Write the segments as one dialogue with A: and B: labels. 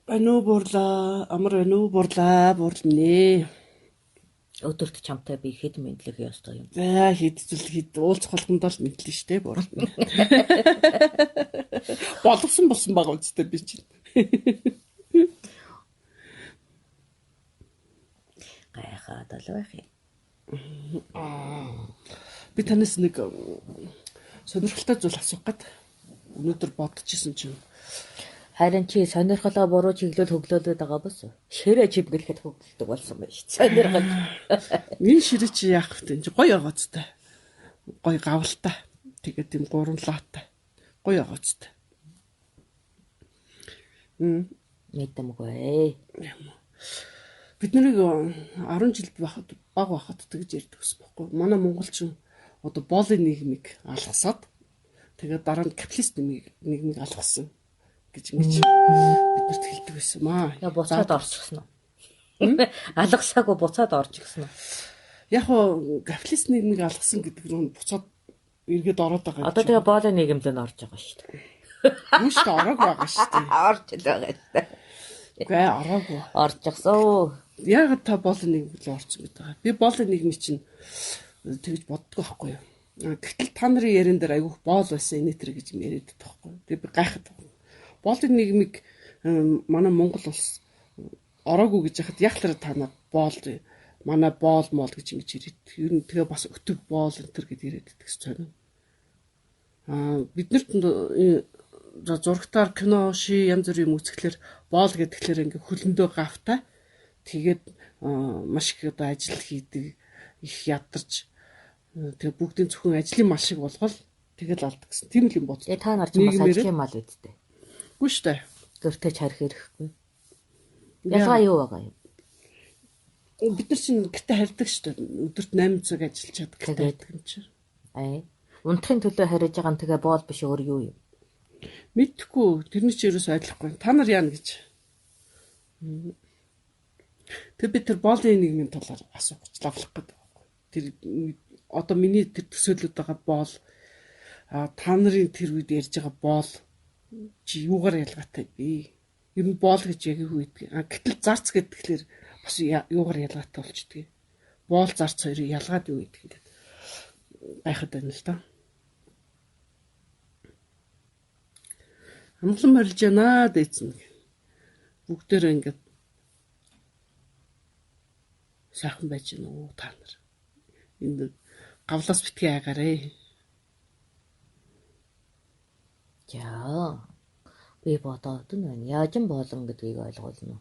A: Ану буурлаа, амар ану буурлаа.
B: Өдөрт чамтай би хэд мэдлэх ёстой юм.
A: За хэд уулзах болгонд л мэдлэн штэ буурлаа. Боловсон байгаа үстэй би чинь.
B: Гайхаад л байх юм.
A: Би танаас нэг сонирхолтой зүйл асуух гээд өнөөдөр бодчихсон чинь
B: Харин чи сонирхолоо буруу чиглэл хөглөөдөд байгаа бас. Ширээ чимгэлэхэд хөглөдөг болсон байж. Сонирхол.
A: энэ ширээ чи яах вэ? Гоё яваацтай. Гоё гавалтай. Тэгээд тийм гурван лаатай. Гоё яваацтай.
B: Мэдэмгүй.
A: Бид нарыг 10 жил баг байхад тэгж ярьдаг ус байхгүй. Манай монголчин одоо боолын нийгмийг алгасаад тэгээд дараа нь капиталист нийгмийг алгасан гэж ингэж биднэрт хэлдэг байсан маа.
B: Я буцаад орчихсон уу? Алгасаагүй буцаад орж гисэн үү?
A: Яг нь капиталист нийгмийг алгасан гэдэг нь буцаад эргээд ороод байгаа.
B: Одоо тэгээ боолын нийгэмд нь орж байгаа шүү дээ.
A: Юу ч ороод байгаа шүү дээ.
B: Орж л байгаа.
A: Үгүй ороогүй.
B: Орчихсон.
A: Яг та боолын нийгэмд л орсон гэдэг байгаа. Би боолын нийгмийг чинь тэгж боддог байхгүй юу. Гэтэл та нарын ярен дээр айгүйх боол байсан энэ төр гэж яриад байдаг байхгүй юу. Тэгээ би гайхаад байна. Боолын нийгмийг манай Монгол улс ороогүй гэж яхад яхлаар та нар боол манай боол моол гэж ингэж ирээд. Ер нь тэгээ бас өтөг боол энэ төр гэж яриад байдаг гэсэн. Биднэрт зурагтаар кино, ши янз бүрийн юм үзэхлээр боол гэдгээр ингээ хөлөндөө гавтай. Тэгээд маш их одоо ажил хийдэг, их ядарч тэгээ бүгдийн зөвхөн ажлын мал шиг болгол тэгэл алдаг гэсэн. Тийм л юм бодсон.
B: Та нар ч бас ажлын мал үсттэй.
A: Үгүй шүү дээ.
B: Гэртээ харих хэрэггүй. Ялгаа юу байгаа юм?
A: Бид нар чинь гэртээ харьдаг шүү дээ. Өдөрт 8 цаг ажиллаж чаддаг гэдэг юм чинь.
B: Унтахын төлөө хариж байгаа нь тэгээ боол биш өөр юу юм?
A: Мэдхгүй. Тэрний чинь ерөөс ойлгохгүй. Та нар яана гэж. Тэг би тэр боолын нийгмийн талаар асуух гэж лавлах гэдэг байхгүй. Тэр одоо миний тэр төсөөлөд байгаа боол та нарын тэр үед ярьж байгаа боол чи юугаар ялгаатай бэ? Ер нь боол гэж яг юу гэдэг. Гэтэл зарц гэдгээр бас юугаар ялгаатай болчдөг. Боол зарц хоёрын ялгаад юу гэдэг ингээд байхад байна л да. Амглан морилж яана дээцэн. Бүгдээрээ ингээд сайхан байж гэнэ үү та нар. Энд гавлаас битгий айгаарэ.
B: За. Би бодоод байна. Яаж юм болон гэдгийг ойлгуулна.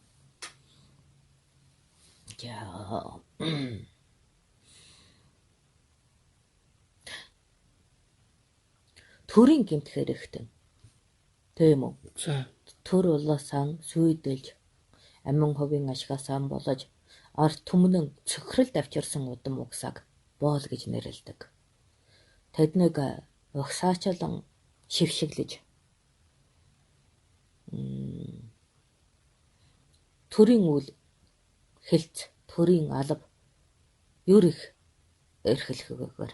B: За. Төрийн гэмт хэрэгтэй. Тийм үү?
A: За.
B: Төр улаасан сүйдэлж амин хувийн ашгаасан болж арт түмнэн цөхрөлд авчирсан удам угсааг боол гэж нэрлэдэг. Тэднийг угсаачлан шившиглэж төрийн үл хэлц, төрийн алав юр их эрхлэхгүйгээр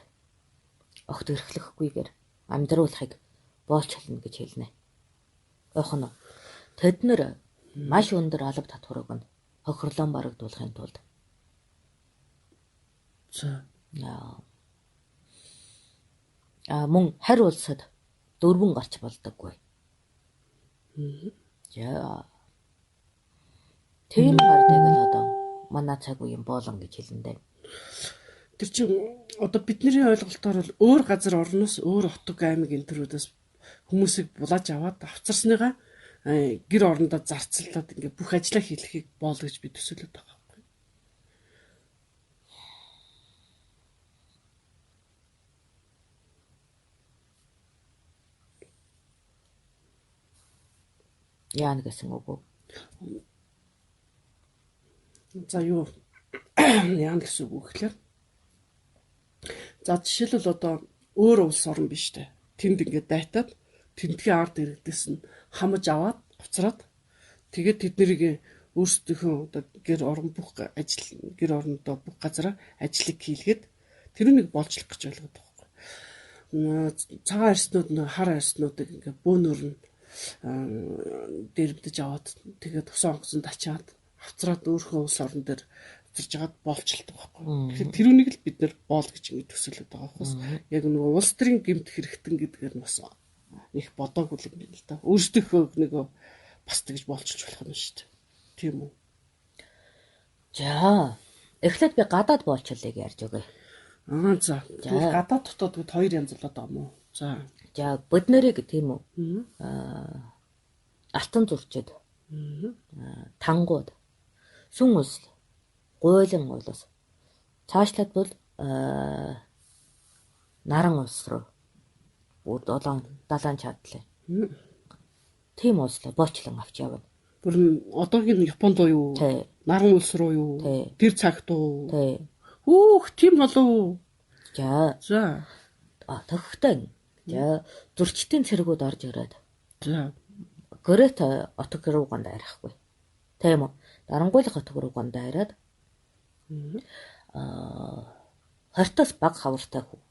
B: огт эрхлэхгүйгээр амьдруулахыг боолчлно гэж хэлнэ. Охно тэд нэр маш өндөр алав татварыг нь хохирлон барагдуулахын тулд мөн харь улсад дөрвөн гарч болдоггүй. За. Тийм гардыг л одоо манай цаг үеийн боолон гэж хэлнэ.
A: Тэр чинь одоо бидний ойлголтоор бол өөр газар орноос өөр хотог аймаг энэ төрүүдээс хүмүүсийг булааж аваад авцарсныгаа гэр орондоо зарцуулаад ингээ бүх ажлаа хийлэхийг боол гэж би төсөөлөд байгаа байхгүй.
B: Яана гэсэн үг үү?
A: За юу яана гэсэн үг гэхээр за жишээлбэл одоо өөр улс орн биш үү? Тэнд ингээ дайтаад тентгийн ард иргэдээс нь хамаж аваад авцраад тэгээд тэднийг өөрсдийнхөө одоо гэр орондоо бүх газараа ажлыг хийлгээд тэр нэг болжлох гэж ойлгоод байгаа байхгүй. Цагаан арснууд хар арснуудыг ингээ бөөнөр нь дэрвдэж аваад тэгээд усан онгоцонд ачаад авцраад өөрхөн улс орон дээр авчирж агаад боолчилдог байхгүй. Тэгэхээр тэрүүнийг л бид нэр боол гэж ингэ төсөөлөд байгаа болохоос яг нөгөө улс төрийн гэмт хэрэгтэн гэдгээр нь бас их бодоогүй юм байна л да. Өөрсдийнхөө нөгөө бас тэгж боолчилж болох юм шүү дээ. Тийм үү?
B: За эхлээд би гадаад боолчлыг ярьж өгье.
A: За. Тэгээд гадаад дотоод гэд хоёр янз болоод байгаа юм уу? За
B: бид нарыг тийм үү? Алтан зурчид. Тангууд. Сүн улс. Гуйлан улс. Цаашлаад бол наран улс руу. Далайн чадлаа. Тийм улслаа боочлон авч явна.
A: Бүр одоогийн Японд руу юу? Наран улс руу юу? Тэр цагт уу? Хөөх, тийм болов.
B: За. Төгтөн. За зурчдын цэргүүд орж ирээд.
A: За.
B: Гөрөт отог рууганд дайрахгүй. Тийм үү? Дарангуйлах отог рууганд дайраад 20-таас бага хавартай хүү.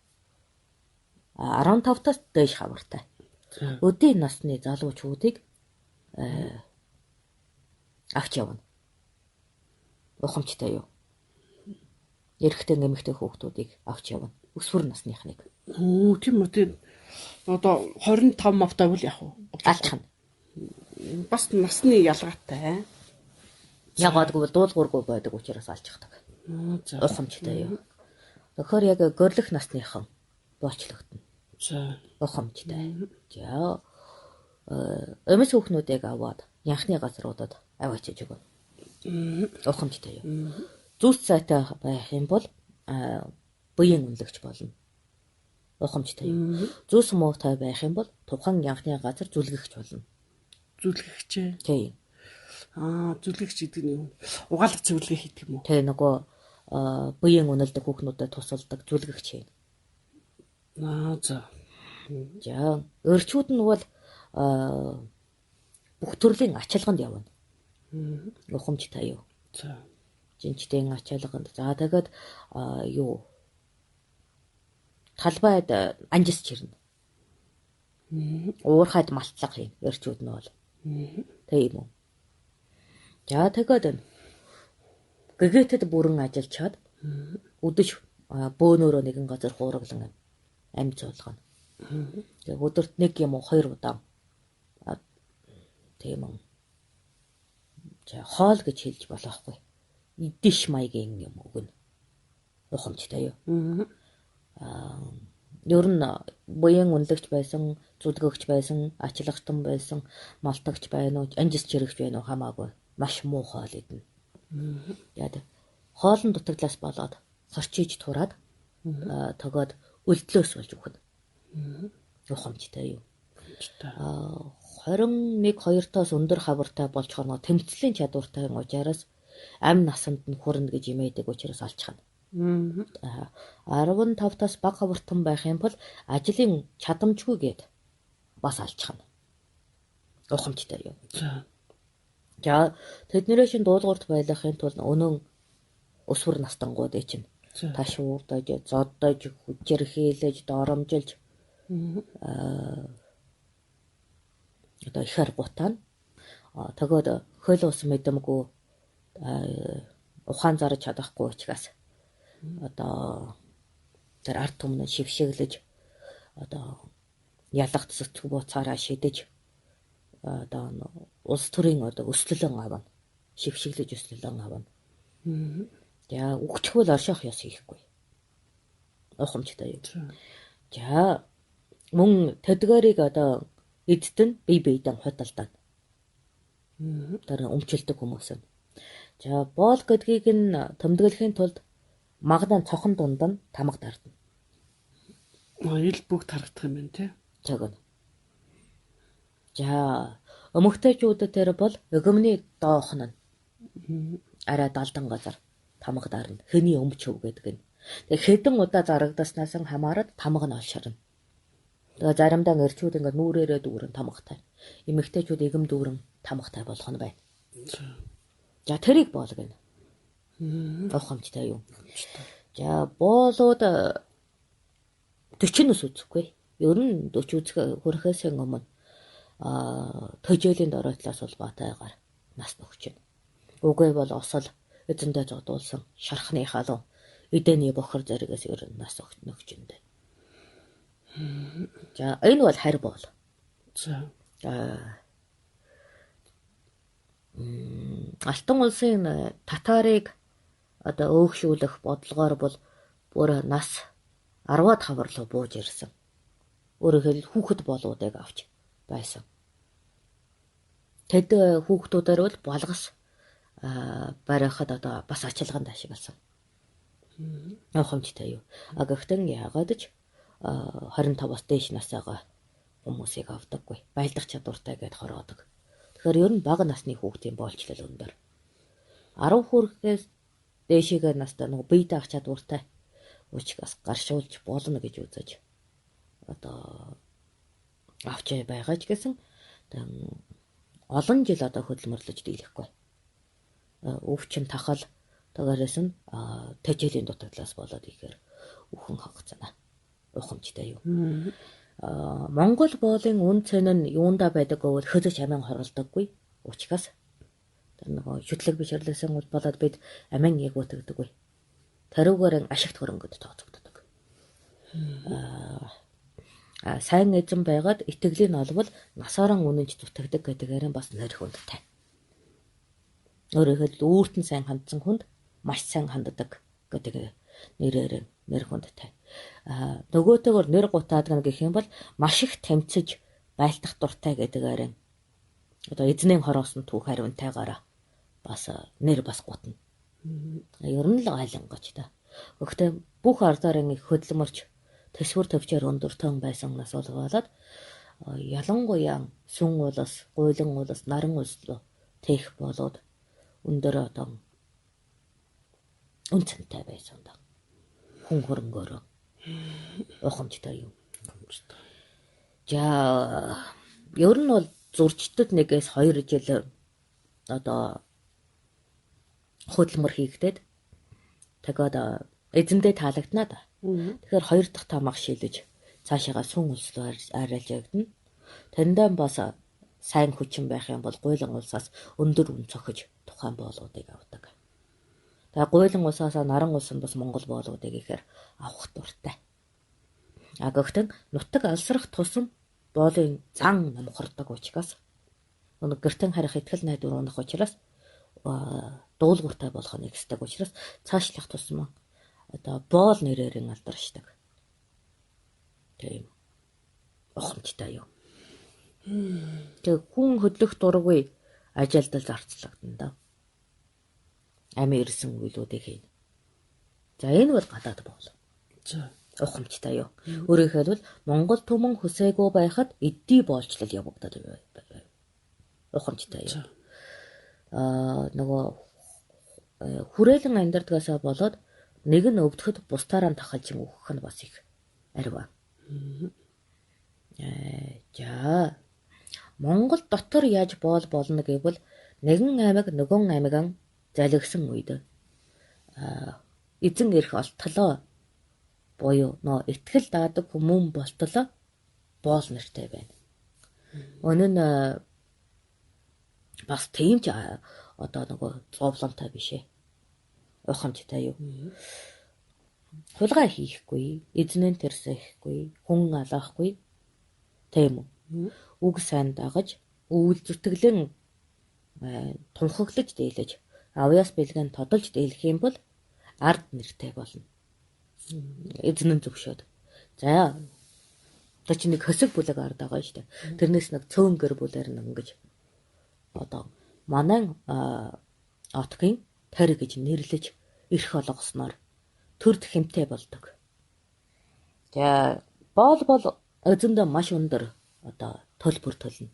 B: 15-таас дээш хавартай. Өдийн насны залуучуудыг авч явна. Ухамжтай юу? Эрэгтэй нэмэгтэй хүүхдүүдийг авч явна. Өсвөр насныхныг.
A: Тийм үү. Тийм. Одоо 25 мавтай бол яг уу.
B: Алчхна.
A: Бас насны ялгаатай.
B: Ягоодгүй дуулуургүй байдаг учраас алчдаг. Ухамжтай юу? Тэгэхээр яг гөрлөх насныхан боочлогдно.
A: За.
B: Ухамжтай. За. Эмээс хүүхнүүдийг аваад янхны газруудад аваачиж өгнө. Ухамжтай юу? Зүс цайтай байх юм бол буян үнэлэгч болно. Ухамжтай юу? Зүс муутай байх юм бол тухайн янхны газар зүлгэгч болно.
A: Зүлгэгч.
B: Тийм.
A: Зүлгэгч гэдэг нь юу? Угаалга цэвэрлэгээ хийдэг юм уу?
B: Тэгээ нөгөө буян үнэлдэг хүүхнүүдэд тусалдаг зүлгэгч юм.
A: За.
B: За, өрчүүд нь бол бүх төрлийн ачаалганд явна. Ухамжтай юу?
A: За.
B: Жинчдийн ачаалганд. За тэгээд юу? Талбайд анжис чирнэ. Уурхайд малтлах юм. Өрчүүд нь бол. Тийм үү? За тэгээд гэгээтэд бүрэн ажиллачаад өдөж бөөнөрөө нэгэн газар хуургалан амьд зуулгана. Тэгээ өдөрт нэг юм уу хоёр удаа тийм үү. За хоол гэж хэлж болохгүй. Идиш маягийн юм өгнө. Ухамжтай юу? Ер нь буян үнэлэгч байсан, зүлгэгч байсан, ачлагчтан байсан, малтагч байна уу, анжис чирэгч байна уу хамаагүй. Маш муу хоол идэнэ. Яг хоолн дутагдлаас болоод хорчиж тураад тогоод өлдлөөс болж өгнө. Ухамжтай юу? 21-2-тоос өндөр хавартай болж хоноо тэмцлийн чадвартай учраас амь насанд нь хүрнэ гэж имээдэг учраас алчхна. 15-таас бага хавартан байх юм бол ажлын чадамжгүйгээд бас алчхна. Ухамжтай юу? За тэднэрээ шин дуулуурт байлгахын тулд өнөө өсвөр настангуудыг чинь ташуурдаж, зоддож, хүчрхийлж, доромжилж одоо ихэр гутаана. Тэгвэл хөл ус мэдэмгүй ухаан зарж чадахгүй учраас одоо тэр ард түмнээ шившиглэж одоо ялагт зүтг буцаараа шидэж одоо улс төрийн одоо өслөлөн авна. Шившиглэж өслөлөн авна. За үгчхүүл орших ёс хийхгүй. Ухамжтай юу? За мөн тэдгэрийг одоо эдтэн бие биедэн худалдаад. Тэр өмчлөдөг хүмүүс нь. За боол гэдгийг нь тэмдэглэхийн тулд магадаа цохон дунд нь тамга дардна.
A: Ил бүгд харагдах юм байна тий.
B: Тэгвэл. За өмгтөчүүдэд тэр бол өгөмний доох нь арай далдан газар тамга дарна. Хэний өмчөв гэдэг нь. Тэг хэдэн удаа зарагдаснаас хамаарат тамга нь олширна. Тэгээ заримдаа эрчүүд ингээд нүрээрээ дүүрэн тамгатай. Эмэгтэйчүүд эгэм дүүрэн тамгатай болох нь байна. За тэрийг болгоно. Ухамжтай юу? За боолууд 40-ос үзэхгүй. Ер нь 40 үзэх хүрэхээс өмнө төжөөлийн доройтлоос улбаатайгаар нас нөхч байна. Үгүй бол осол эзэндээ зодуулсан шархны халуун эдэний бохор зэрэгээс ер нь нас нөхч байна. За энэ бол харь боол.
A: За.
B: Алтан улсын татарыг одоо өөгшүүлэх бодлогоор бол бүр нас 15 руу бууж ирсэн. Өөрөөр хэлбэл хүүхэд болуудыг авч байсан. Тэд хүүхдүүдээр бол балгас барихад одоо бас ачаалганд ашигласан. Ухамжтай юу. Гэхдээ яагаад ч 25-аас дээш насайгаа хүмүүсийг авдаггүй. Байлдах чадвартай гэд хороодог. Тэгэхээр ер нь бага насны хүүхдийн боолчлол өндөр. 10 хүрэхээс дээшигээ настай нэг бие даах чадвартай учраас гаршуулж болно гэж үзэж одоо авч байгаа ч гэсэн олон жил одоо хөдөлмөрлөж дийлэхгүй. Өвчин тахал tagaраас нь тэжээлийн дутагдлаас болоод ихээр үхэн хагацна. Ухамжтай юу. Монгол боолын үн цэн нь юунда байдаг гэвэл хөдөж амин хоролдоггүй. Учраас тэр нөгөө шүтлэг бишрлсэн бол болоод бид амин ягуутагдаггүй. Тариугаар ашигт хөрөнгөд тооцогддог. Сайн эзэн байгаад итгэлийн олбол насааран үнэнч зүтгэдэг гэдгээр нь бас нэр хүндтэй. Өөрөөр хэлбэл үүртэн сайн хандсан хүнд маш сайн ханддаг гэдэг нэрээр нэр хүндтэй. Нөгөөтэйгөр нэр гутаадаг нь гэх юм бол маш их тэмцэж байлдах дуртай гэдгээр одоо эзнийн хороосон түүх хариунтайгаараа бас нэр бас гутна. Ер нь л айлангаж та. Гэхдээ бүх ардарын их хөдөлмөрч төсвөр төвчээр өндөр тон байсаннаас болоод ялангуяа сүн улс, гуйлан улс, наран улс руу тээх болоод өндөр одоо үнцэнтэй байсан да. Хүн хөрөнгөөрөө ухамжтай юу. За ер нь бол зурчтад 1-2 жил одоо хөдөлмөр хийгдээд тэгээд эзэндээ таалагдана да. Тэгэхээр 2 дахь тамга шилэж цаашаага сүн улс руу арилж явдана. Тэндээ бас сайн хүчин байх юм бол гуйлан улсаас өндөр үн цохиж тухайн боолуудыг авдаг. Тэгээ гуйлан улсаас наран улс нь бас Монгол боолуудыг ихээр авах дуртай. Гэхдээ нутаг алсрах тусам боолын зан намхардаг учраас гэртэн харих итгэл найдвар унах учраас дуулууртай болох нь ихсдэг учраас цаашлах тусам одоо боол нэрээр нь алдаршдаг. Тийм. Ухамжтай юу. Тэг хүн хөдлөх дургүй ажилдал зарцлагдана да. Ами ирсэн үйлүүдийг хийн. За энэ бол гадаад боол.
A: За
B: ухамжтай юу. Өөрөөр хэлбэл Монгол түмэн хүсээгүй байхад эддий боолчлол явагдаад байна. Ухамжтай юу. Нөгөө хүрээлэн амьдардгаасаа болоод нэг нь өвдөхөд бусдаараа тахалж өгөх нь бас их арваа. За Монгол дотор яаж боол болно гэвэл нэгэн аймаг нөгөө аймаган залгисан үед эзэн ирэх олтлоо буюу нөө итгэл даадаг хүмүүн болтлоо боол нэртэй байна. Өнөө нь бас тийм ч одоо нөгөө зовлонтой биш ээ. Ухамжтай юу. Хулгай хийхгүй, эзнэн тэрсэхгүй, хүн алаахгүй. Тийм үү. Үг сайн дагаж, өвөл зүтгэлэн тунхаглаж дийлэж, авьяас бэлгэн тодолж дийлэх юм бол ард нэртэй болно. Эзнэн зөвшөөд. За одоо чи нэг хөсөг бүлэг ард байгаа шүү дээ. Тэрнээс нэг цөөн гэр бүлээр нэг ингэж одоо манай отгийн тэр гэж нэрлэж эрх олгосноор төрд хэмтэй болдог. За боол бол эзэндээ маш өндөр одоо төлбөр төлнө.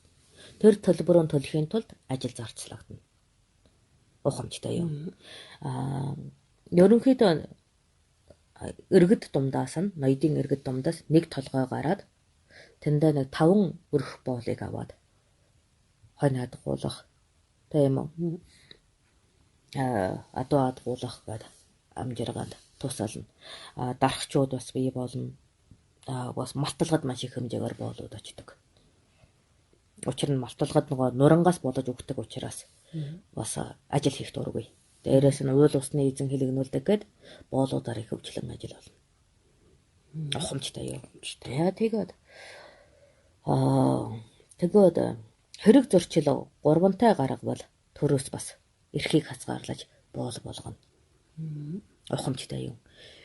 B: Тэр төлбөрөөр төлөхийн тулд ажил зарцлагдана. Ухамжтай юу. Ерөнхийдөө иргэд дундаас нь ноёдын иргэд дундаас нэг толгой гараад тэндээ нэг 5 өрх боолыг аваад хонь адгуулах тийм үү. Адуу адгуулах гэдэг амжиргаанд тусална. Дархчууд бас бий болно. Бас малталгад маш их хэмжээгээр боолууд очдог. Учир нь малталгад нөгөө нурангаас бодож өгдөг учраас бас ажил хийх дургүй. Дээрээс нь уул усны эзэн хэлэгнүүлдэг гэд боолуудаар их хөвчлэн ажил болно. Ухамжтай юу. Тэгээд тэгээд хэрэг зөрчил 3-тай гарга бол төрөөс бас эрхийг хязгаарлаж боол болгоно. Ухамжтай юу.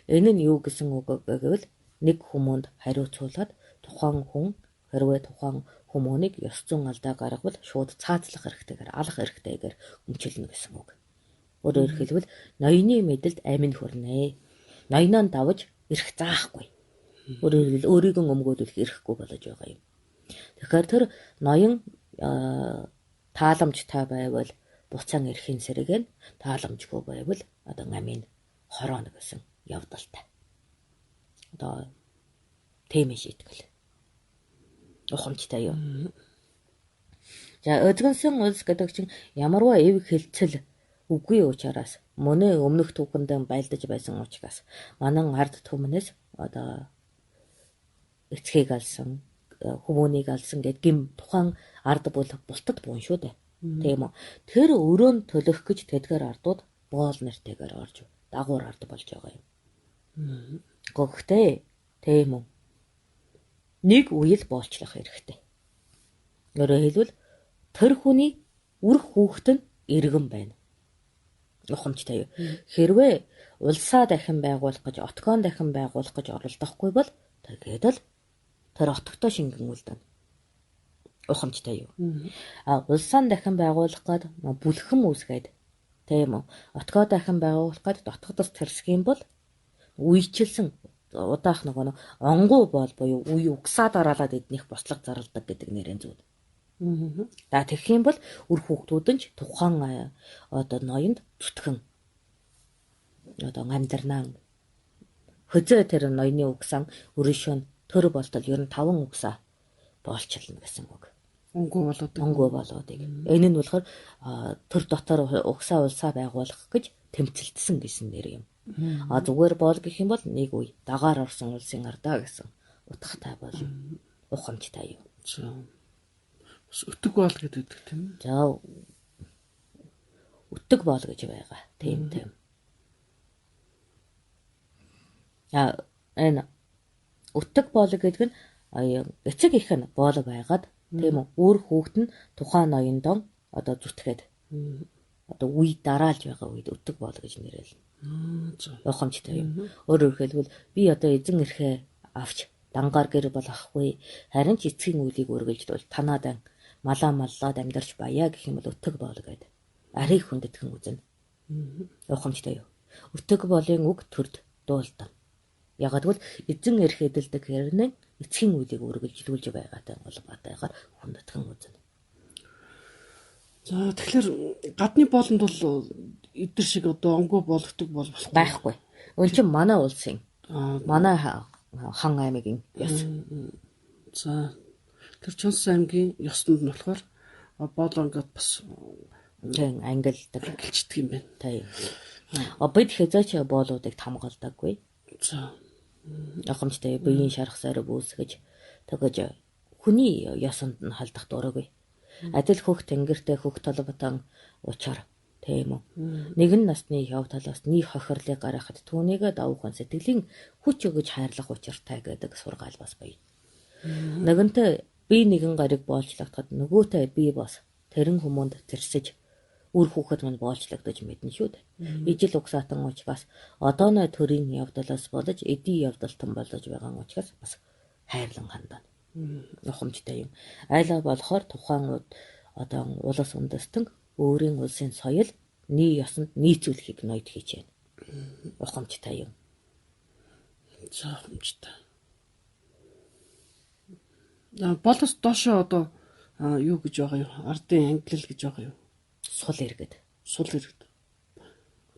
B: Энэ нь юу гэсэн үг гэвэл нэг хүмүүнд хариуцуулаад тухайн хүн хэрвээ тухайн хүмүүнийг ёс зүйн алдаа гаргавал шууд цаацлах хэрэгтэйгээр алах хэрэгтэйгээр өмчилнө гэсэн үг. Өөрөөр хэлбэл ноёны мэдэлд амин хүрнэ. Ноёноо давж эрх заахгүй. Өөрөөр хэлбэл өөрийгөө өмгөөлөх эрхгүй болж байгаа юм. Тэгэхээр тэр ноён тааламжтай байвал буцаан эрхийн сэрэг нь тааламжгүй байвал одоо амийн хорооно гэсэн явдалтай. Одоо тийм шийтгэл. Ухамжтай юу. За özгөнсөн улс гэдэг чинь ямарваа эв хэлцэл үгүй учраас мөнөө өмнөх түүхэндээ байлдаж байсан учраас манан ард түмнээс одоо эцгийг алсан хүмүүнийг алсан гэд гим тухайн ард бол бултад буун шүү дээ. Тийм үү. Тэр өрөөнд төлөх гэж тэдгээр ардууд боол нэртэйгээр орж дагуур ард болж байгаа юм. Гэхдээ тийм үү. Нэг үйл боолчлох хэрэгтэй. Өөрөөр хэлбэл тэр хүний үр хүүхэд нь иргэн байна. Ухамжтай юу. Хэрвээ улсаа дахин байгуулах гэж, отгоон дахин байгуулах гэж оролдохгүй бол тэгээд л тэр отогтой шингэн үлдэнэ. Ухамжтай юу. Улсаа дахин байгуулах гээд бүлхэм үүсгээд тийм үү. Отгоо дахин байгуулах гээд дотгодос тэрсэх юм бол үечлсэн удаах нөгөө онгуу боол буюу үе угсаа дараалаад эднийх бослог зарладаг гэдэг нэрийн зүйл. За тэгэх юм бол үр хүүхдүүд нь ч тухайн одоо ноёнд зүтгэн одоо амьдрнаа. Хөзөө тэр ноёны угсаан өрөшөө төр болтол ер нь 5 угсаа боолчлно гэсэн үг. Онгуу болоодыг. Энэ нь болохоор төр дотор угсаа улсаа байгуулах гэж тэмцэлдсэн гэсэн нэр юм. Зүгээр боол гэх юм бол нэг үе дагаар орсон улсын ардаа гэсэн утгатай бол ухамжтай юу.
A: Өтөг боол гэдэг тийм.
B: За өтөг боол гэж байгаа. Тийм. Энэ өтөг боол гэдэг нь эцэг их нь боол байгаад тийм үү. Өөр хүүхэд нь тухайн ноёндоо одоо зүтгээд одоо үе дараалж байгаа үед өтөг боол гэж нэрлэнэ. Ухамжтай юм. Өөрөөр хэлбэл би одоо эзэн эрхээ авч дангаар гэр болохгүй. Харин ч эцгийн үйлийг үргэлжлүүл танаад маллаад амьдарч баяа гэх юм бол өтөг боол гэдэг. Арийг хүндэтгэн үзнэ. Ухамжтай юу. Өтөг боолын үг төрд дуулдан. Ягаад гэвэл эзэн эрх эдэлдэг хэрнээ эцгийн үйлийг үргэлжлүүлж байгаатай холбоотойгоор хүндэтгэн үзнэ.
A: За тэгэхээр гадны боолнд бол эдгэр шиг одоо онгоо болгодог бол
B: байхгүй. Өн чинь манай улсын. Манай хан аймгийн ёс.
A: За тэр Чонс аймгийн ёсонд нь болохоор боол онгод бас
B: тийм ангилдаг
A: юм байна.
B: Тийм. Бид хэзээч боолуудыг хамгаалдаггүй.
A: За
B: Ухамжтай биеийн шарах сарыг үүсгэж тэгэж хүний ёсонд нь халдах дурггүй. Адил хөх тэнгэртэй хөх толботон учаар тийм үү. Нэгэн насны яв талаас нэг хохирлыг гаргахад түүнийгээ давхан сэтгэлийн хүч өгөж хайрлах учиртай гэдэг сургаал бас бий. Нэгэнтээ би нэгэн гариг боолчлогдоход нөгөөтэй би бас тэрэн хүмүүнд тэрсэж үр хүүхэд мань боолчлогдож мэднэ шүү дээ. Ижил угсаатан учраас одооной төрийн явдалаас болж эдийн явдалтан болж байгаа учраас бас хайрлан хандана. Ухамжтай юм. Айлаа болохоор тухайн одоо улс үндэстэн өөрийн улсын соёл нийт ёсонд нийцүүлэхийг ноёд хийж байна. Ухамжтай юм.
A: За ухамжтай. Болос доошоо одоо юу гэж байгаа юу? Ардын ангилал гэж байгаа юу?
B: Сул иргэд.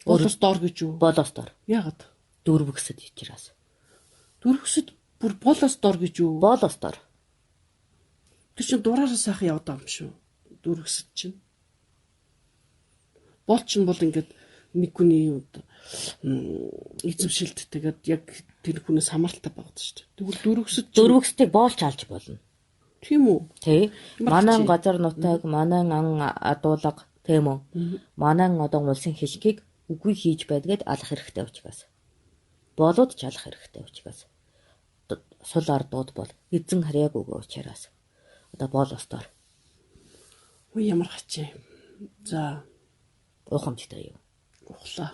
A: Болос доор гэж юу?
B: Болос доор.
A: Яагаад?
B: Дөрвөсөд ичраас.
A: Дөрвөсөд бүр болос доор гэж юу?
B: Болос доор.
A: Тэр чинь дураараа сайхан явдаг юм шүү. Дөрвөсөд чинь. Болчин бол ингээд нэг хүний эзэмшилт тэгээд яг тэр хүнээс хамааралтай багт шүү дээ. Тэгвэл дөрвөсөдийг
B: боолч алж болно.
A: Тийм үү?
B: Тий.
A: Ямар
B: Манай
A: ч.
B: газар нутаг, манай ан адуулга тийм үү? Манай одоо улсын хишгийг үгүй хийж байдгээд алах хэрэгтэй учраас. Болоод ч алах хэрэгтэй учраас. Сул ардууд бол эзэн харьяаг өгөө учраас. Одоо боол устаар
A: Ой ямар хачи. За
B: ухамжтай юу?
A: ухлаа.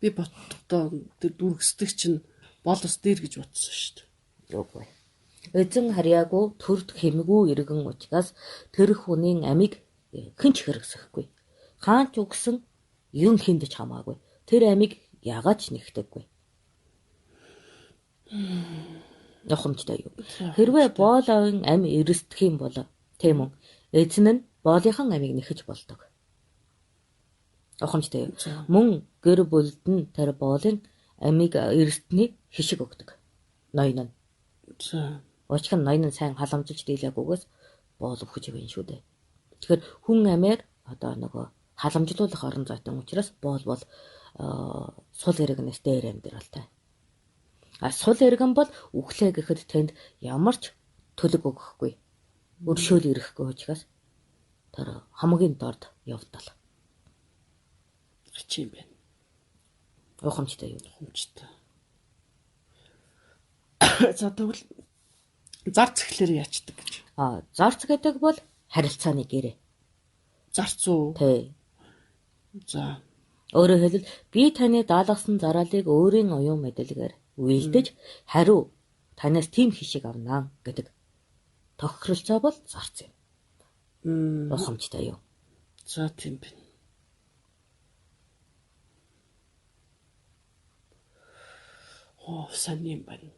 A: Би бодохдоо тэр дүргсдэг чинь бол ус дээр гэж бодсон шүү дээ.
B: Үгүй. Эзэн харьяагүй төрд хэмгүй иргэн учраас тэр хүний амийг хэн ч хэрэгсэхгүй. Хаан ч үгсэн юм хиндэж хамаагүй. Тэр амийг ягаад ч нэгтэггүй. Ухамжтай юу? Хэрвээ боолын ам эрсдэх юм бол тийм үү? Эзэн нь боолынхан амийг нэхэж болдог. Ухамжтай юу? Мөн гэр бүлд нь тэр боолын амийг эрсдний хишиг өгдөг. Ноён нь.
A: За.
B: Очих нь ноён нь сайн халамжилж дийлээгүйгээс боол өгч байна шүү дээ. Тэгэхээр хүн амээр одоо нөгөө халамжлуулах орон зайтай учраас боол бол сул иргэнээс дээр амьдралтай. Сул иргэн бол үхлээ гэхэд тэнд ямар ч төлөг өгөхгүй. Өршөөл ирэхгүй учраас тэр хамгийн дорд явдал.
A: Чи юм бэ?
B: Ухамжтай юу?
A: Ухамжтай. За тэгвэл зарц ихлээр яачдаг гэж.
B: Зарц гэдэг бол харилцааны гэрээ.
A: Зарц уу?
B: Тий.
A: За.
B: Өөрөөр хэлбэл би таны даалгасан зараалыг өөрийн оюун мэдэлгээр үйлдэж хариу танаас тийм хишиг авнаа гэдэг тохиролцоо бол зарц юм. Ухамжтай юу?
A: За тийм байна. Сайн юм байна.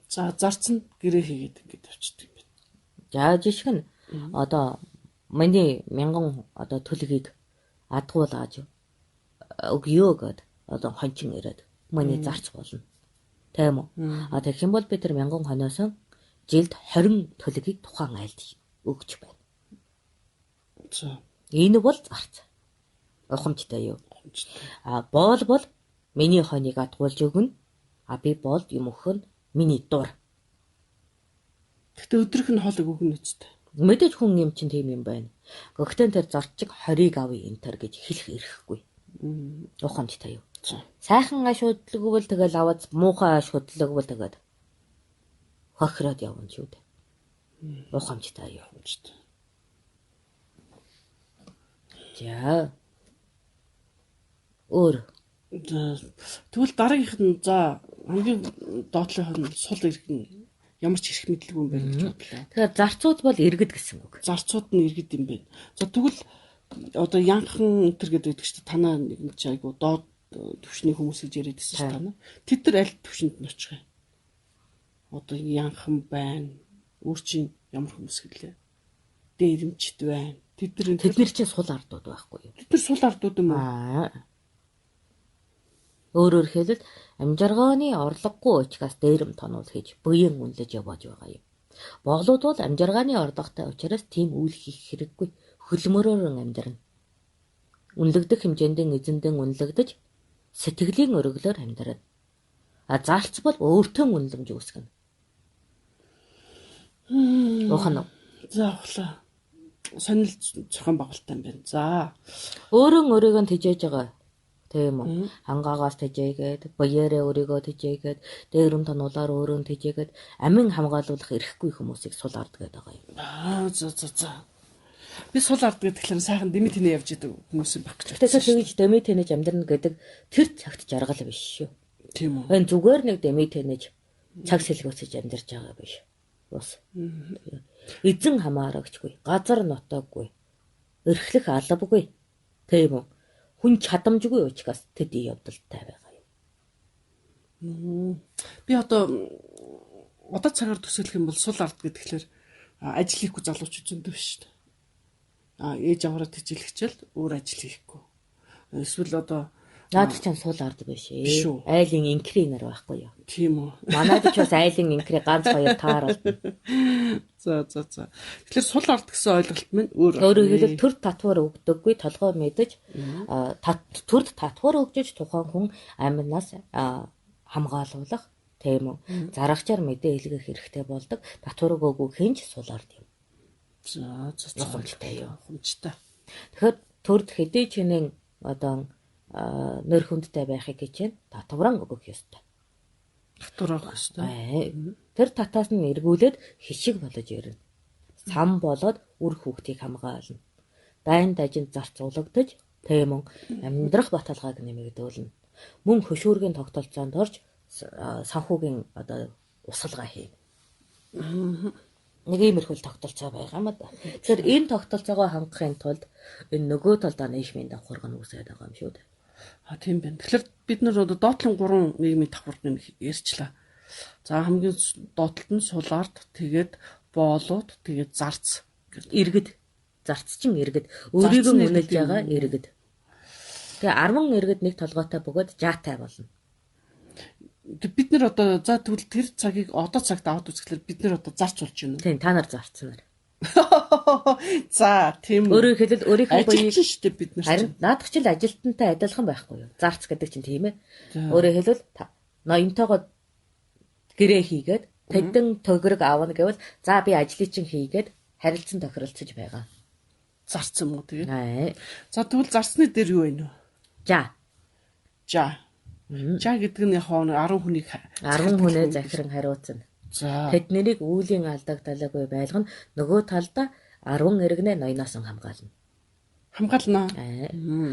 A: За зарц нь гэрээ хийгээд ингэж авчдаг юм байна.
B: За жишг нь одоо миний 1000 одоо төлгийг адгуулж өгөө гэд одоо хончин ирээд миний зарц болно. Тийм үү? Тэгэх юм бол би тэр 1000 хоноос жилд 20 төлгийг тухайн айлд өгч байна.
A: За.
B: Энэ бол зарц. Ухамжтай юу? Боол бол миний хоныг адгуулж өгнө. Би боолд юм өгөх нь миний дур.
A: Гэтэ өдрөх нь хоолыг өгнө үстэй.
B: Мэдээж хүн юм чинь тийм юм байна. Гэхдээ тэр зарчиг 20-ыг авъя энтер гэж хэлэх ирэхгүй. Ухамжтай юу? Сайхан ашуудлagгүй тэгэл аваад муухай ашуудлagгүй тэгээд хохироод явна шүү дээ. Ухамжтай юу? За. Өөр.
A: Тэгвэл дараагийнх нь за хамгийн доотлих нь сул иргэн ямар ч хэрэг мэдлэг юм байна гэж бодлоо.
B: Тэгэхээр зарцууд бол иргэд гэсэн үг.
A: Зарцууд нь иргэд юм байна. За тэгвэл одоо янхан өнтер гэдэг чинь танаа нэг ч айгу доод түвшний хүмүүс гэж яриад байсан шүү танаа. Тэд нар аль түвшинд нь очих вэ? Одоо янхан байна. Өөрчийн ямар хүмүүс гэлээ. Дээрэмчд байна. Тэд нар
B: чинь сул ардууд байхгүй юу?
A: Тэд нар сул ардууд юм уу?
B: Өөрөөр хэлбэл амжиргааны орлогогүй учраас дээрэм тонол хийж буян үнэлж явааж байгаа юм. Боглууд бол амжиргааны орлоготой учраас тийм үйл хийх хэрэггүй. Хөлмөрөөр амьдрна. Үнэлэгдэх хэмжээндээ эзэндээ үнэлэгдэж сэтгэлийн өргөлөөр амьдрна. Зарц бол өөртөө үнэлэмж үүсгэнэ. Ухаан.
A: За ухлаа. Сонил зохион байгуулалттай юм байна. За.
B: Өөрөөгөө тэжээж байгаа. Тийм үү? Хангаагаас тэжээгээд, баяраа өөрийгөө тэжээгээд, дээрэм тонуулаар өөрөө тэжээгээд амин хамгаалуулах эрхгүй хүмүүсийг сул ард гэдэг байгаа юм.
A: За. Би сул ард гэхлээр сайхан дэмий тэнэ явж идэг хүмүүс байх гэж
B: байна. Тэгэж дэмий тэнэж амьдрна гэдэг тэр цагт жаргал биш шүү.
A: Тийм үү?
B: Энэ зүгээр нэг дэмий тэнэж цаг сэлгөөсөж амьдарч байгаа биш. Бас. Эзэн хамаарагчгүй, газар нутаггүй, эрхлэх албагүй. Тийм үү? Хүн чадамжгүй учраас тэдний явдалтай байгаа
A: юм. Би одоо цагаар төсөөлөх юм бол сул ард гэхлээр ажил хийхгүй залуучууд зөндөө шүү дээ. Ээж аваараа тэжээлэгчэл өөр ажил хийхгүй. Эсвэл одоо
B: наад чинь сул ард биш ээ. Айлын инкри нар байхгүй юу?
A: Тийм үү.
B: Манайд ч бас айлын инкри ганц хоёр таарална.
A: За. Тэгэхээр сул ард гэсэн ойлголт минь өөр.
B: Өөрөөр хэлбэл төр татвар өгдөггүй толгой мэдэж төрд татвар өгж тухайн хүн амнаас хамгаалуулах тийм үү. Зарагчаар мэдээ илгээх хэрэгтэй болдог. Татварыг өгөө хинж сулаар тийм.
A: За
B: Ухамжтай юу.
A: Ухамжтай.
B: Тэгэхээр төрд хэдий чиний одоо нэр хүндтэй байхыг хичээн татвараа өгөх ёстой.
A: Татвар авах ёстой.
B: Тэр татаас нь эргүүлээд хишиг болж ирнэ. Сам болоод үр хүүхдийг хамгаална. Дайн дажинд зарцуулагдаж тийм үү амьдрах баталгааг нэмэгдүүлнэ. Мөн хөшүүргийн тогтолцоонд орж санхүүгийн одоо усалгаа хийнэ. Нэг иймэрхүү тогтолцоо байгаа юм да. Тэгэхээр энэ тогтолцоогоо хангахын тулд энэ нөгөө талдаа нийгмийн давхарга нь үүсээд байгаа юм шүү дээ.
A: Тийм байна. Тэгэхээр бид нар одоо доотлон 3 нийгмийн давхаргыг ярьчлаа. За хамгийн доотлолт нь сулаард, тэгээд боолууд, тэгээд зарц,
B: иргэд. Зарц чин иргэд. Өөрийгөө үнэлж байгаа иргэд. Тэгээ 10 иргэд нэг толгойтой бөгөөд жаатай болно.
A: Бид нар одоо за тэгвэл тэр цагийг одоо цагт аваад үзэхлээр бид нар одоо зарч болж байна уу?
B: Тийм, та нар зарцнаар.
A: За, тийм үү.
B: Өөрөөр хэлбэл өөрийнхөө
A: боёыг шүү дээ бид нар.
B: Харин наадах чил ажилтнтай адилхан байхгүй юу? Зарц гэдэг чинь тийм ээ. Өөрөөр хэлбэл ноёнтойгоо гэрээ хийгээд тэдэн төгрөг аавна гэвэл за би ажлыг чинь хийгээд харилцан тохиролцож байгаа.
A: Зарц юм уу тэгээ? За тэгвэл зарцны дээр юу вэ нөө?
B: За.
A: За гэдэг нь яг 10
B: хүнээ захиран хариуцна.
A: За.
B: Тэднийг үүлийн алдагдалгүй байлгана. Нөгөө талдаа 10 иргэнэ ноёноос хамгаална.
A: Хамгаална.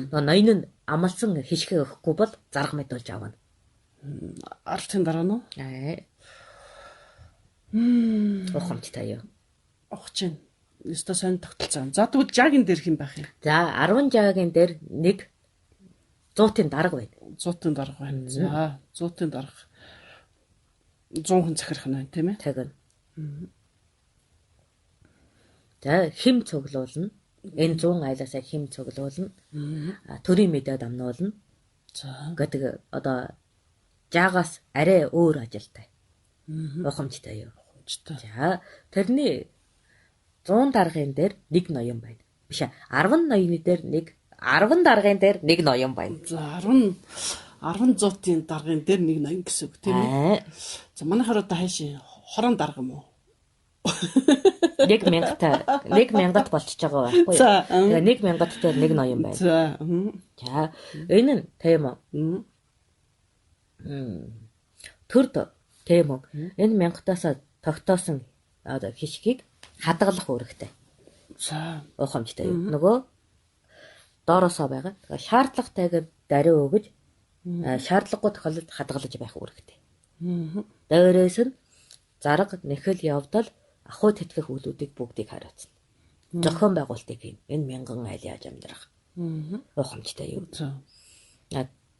B: Нөгөө ноён нь амлсан хишгээ өгөхгүй бол зарга мэдүүлж авна.
A: Ардын дараа нь уу?
B: Ухамжтай юу?
A: Ухаж байна. Өстө сайн тогтолцоо. За тэгвэл жагийн дээр хэн байх юм?
B: За 10 жагийн дээр нэг 100-ын дарга байна.
A: 100-ын дарга байна. За 100-ын дарга. 100 хүн захирах нь байна тийм ээ?
B: Тэгнь. За хэм цуглуулна. Энэ 100 айлаасаа хэм цуглуулна. Төрийн мэдээ дамнуулна.
A: За
B: гэдэг одоо жаагаас арай өөр ажилтай. Ухамжтай юу?
A: Ухамжтай.
B: За тэрний 100 даргын дээр нэг ноён байна. Биш 10 ноёны дээр нэг 10 даргын дээр нэг ноён байна.
A: За 10 зуутын даргын дээр нэг ноён гэсэн үг тийм ээ. За манайхаар одоо хайшин хорон дарга юм уу?
B: 1000-д болчихж байгаа байхгүй юу? Тэгээ 1000-д дээр нэг ноён байна.
A: За.
B: За энэ нь тийм үү? Төрд тийм үү? Энэ 1000-аас тогтоосон одоо хишгийг хадгалах үүрэгтэй.
A: За.
B: Ухамжтай юу? Нөгөө доороосоо байгаа. Шаардлагатайгаар даруй өгөж шаардлагагүй тохиолдолд хадгалж байх үүрэгтэй. Дээрээс нь зарга нэхэл явдал ахуй тэтгэх үйлүүдийг бүгдийг хариуцна. Зохион байгуулалтыг хийн. Энэ 1000 айл яаж амьдрах. Ухамжтай юу?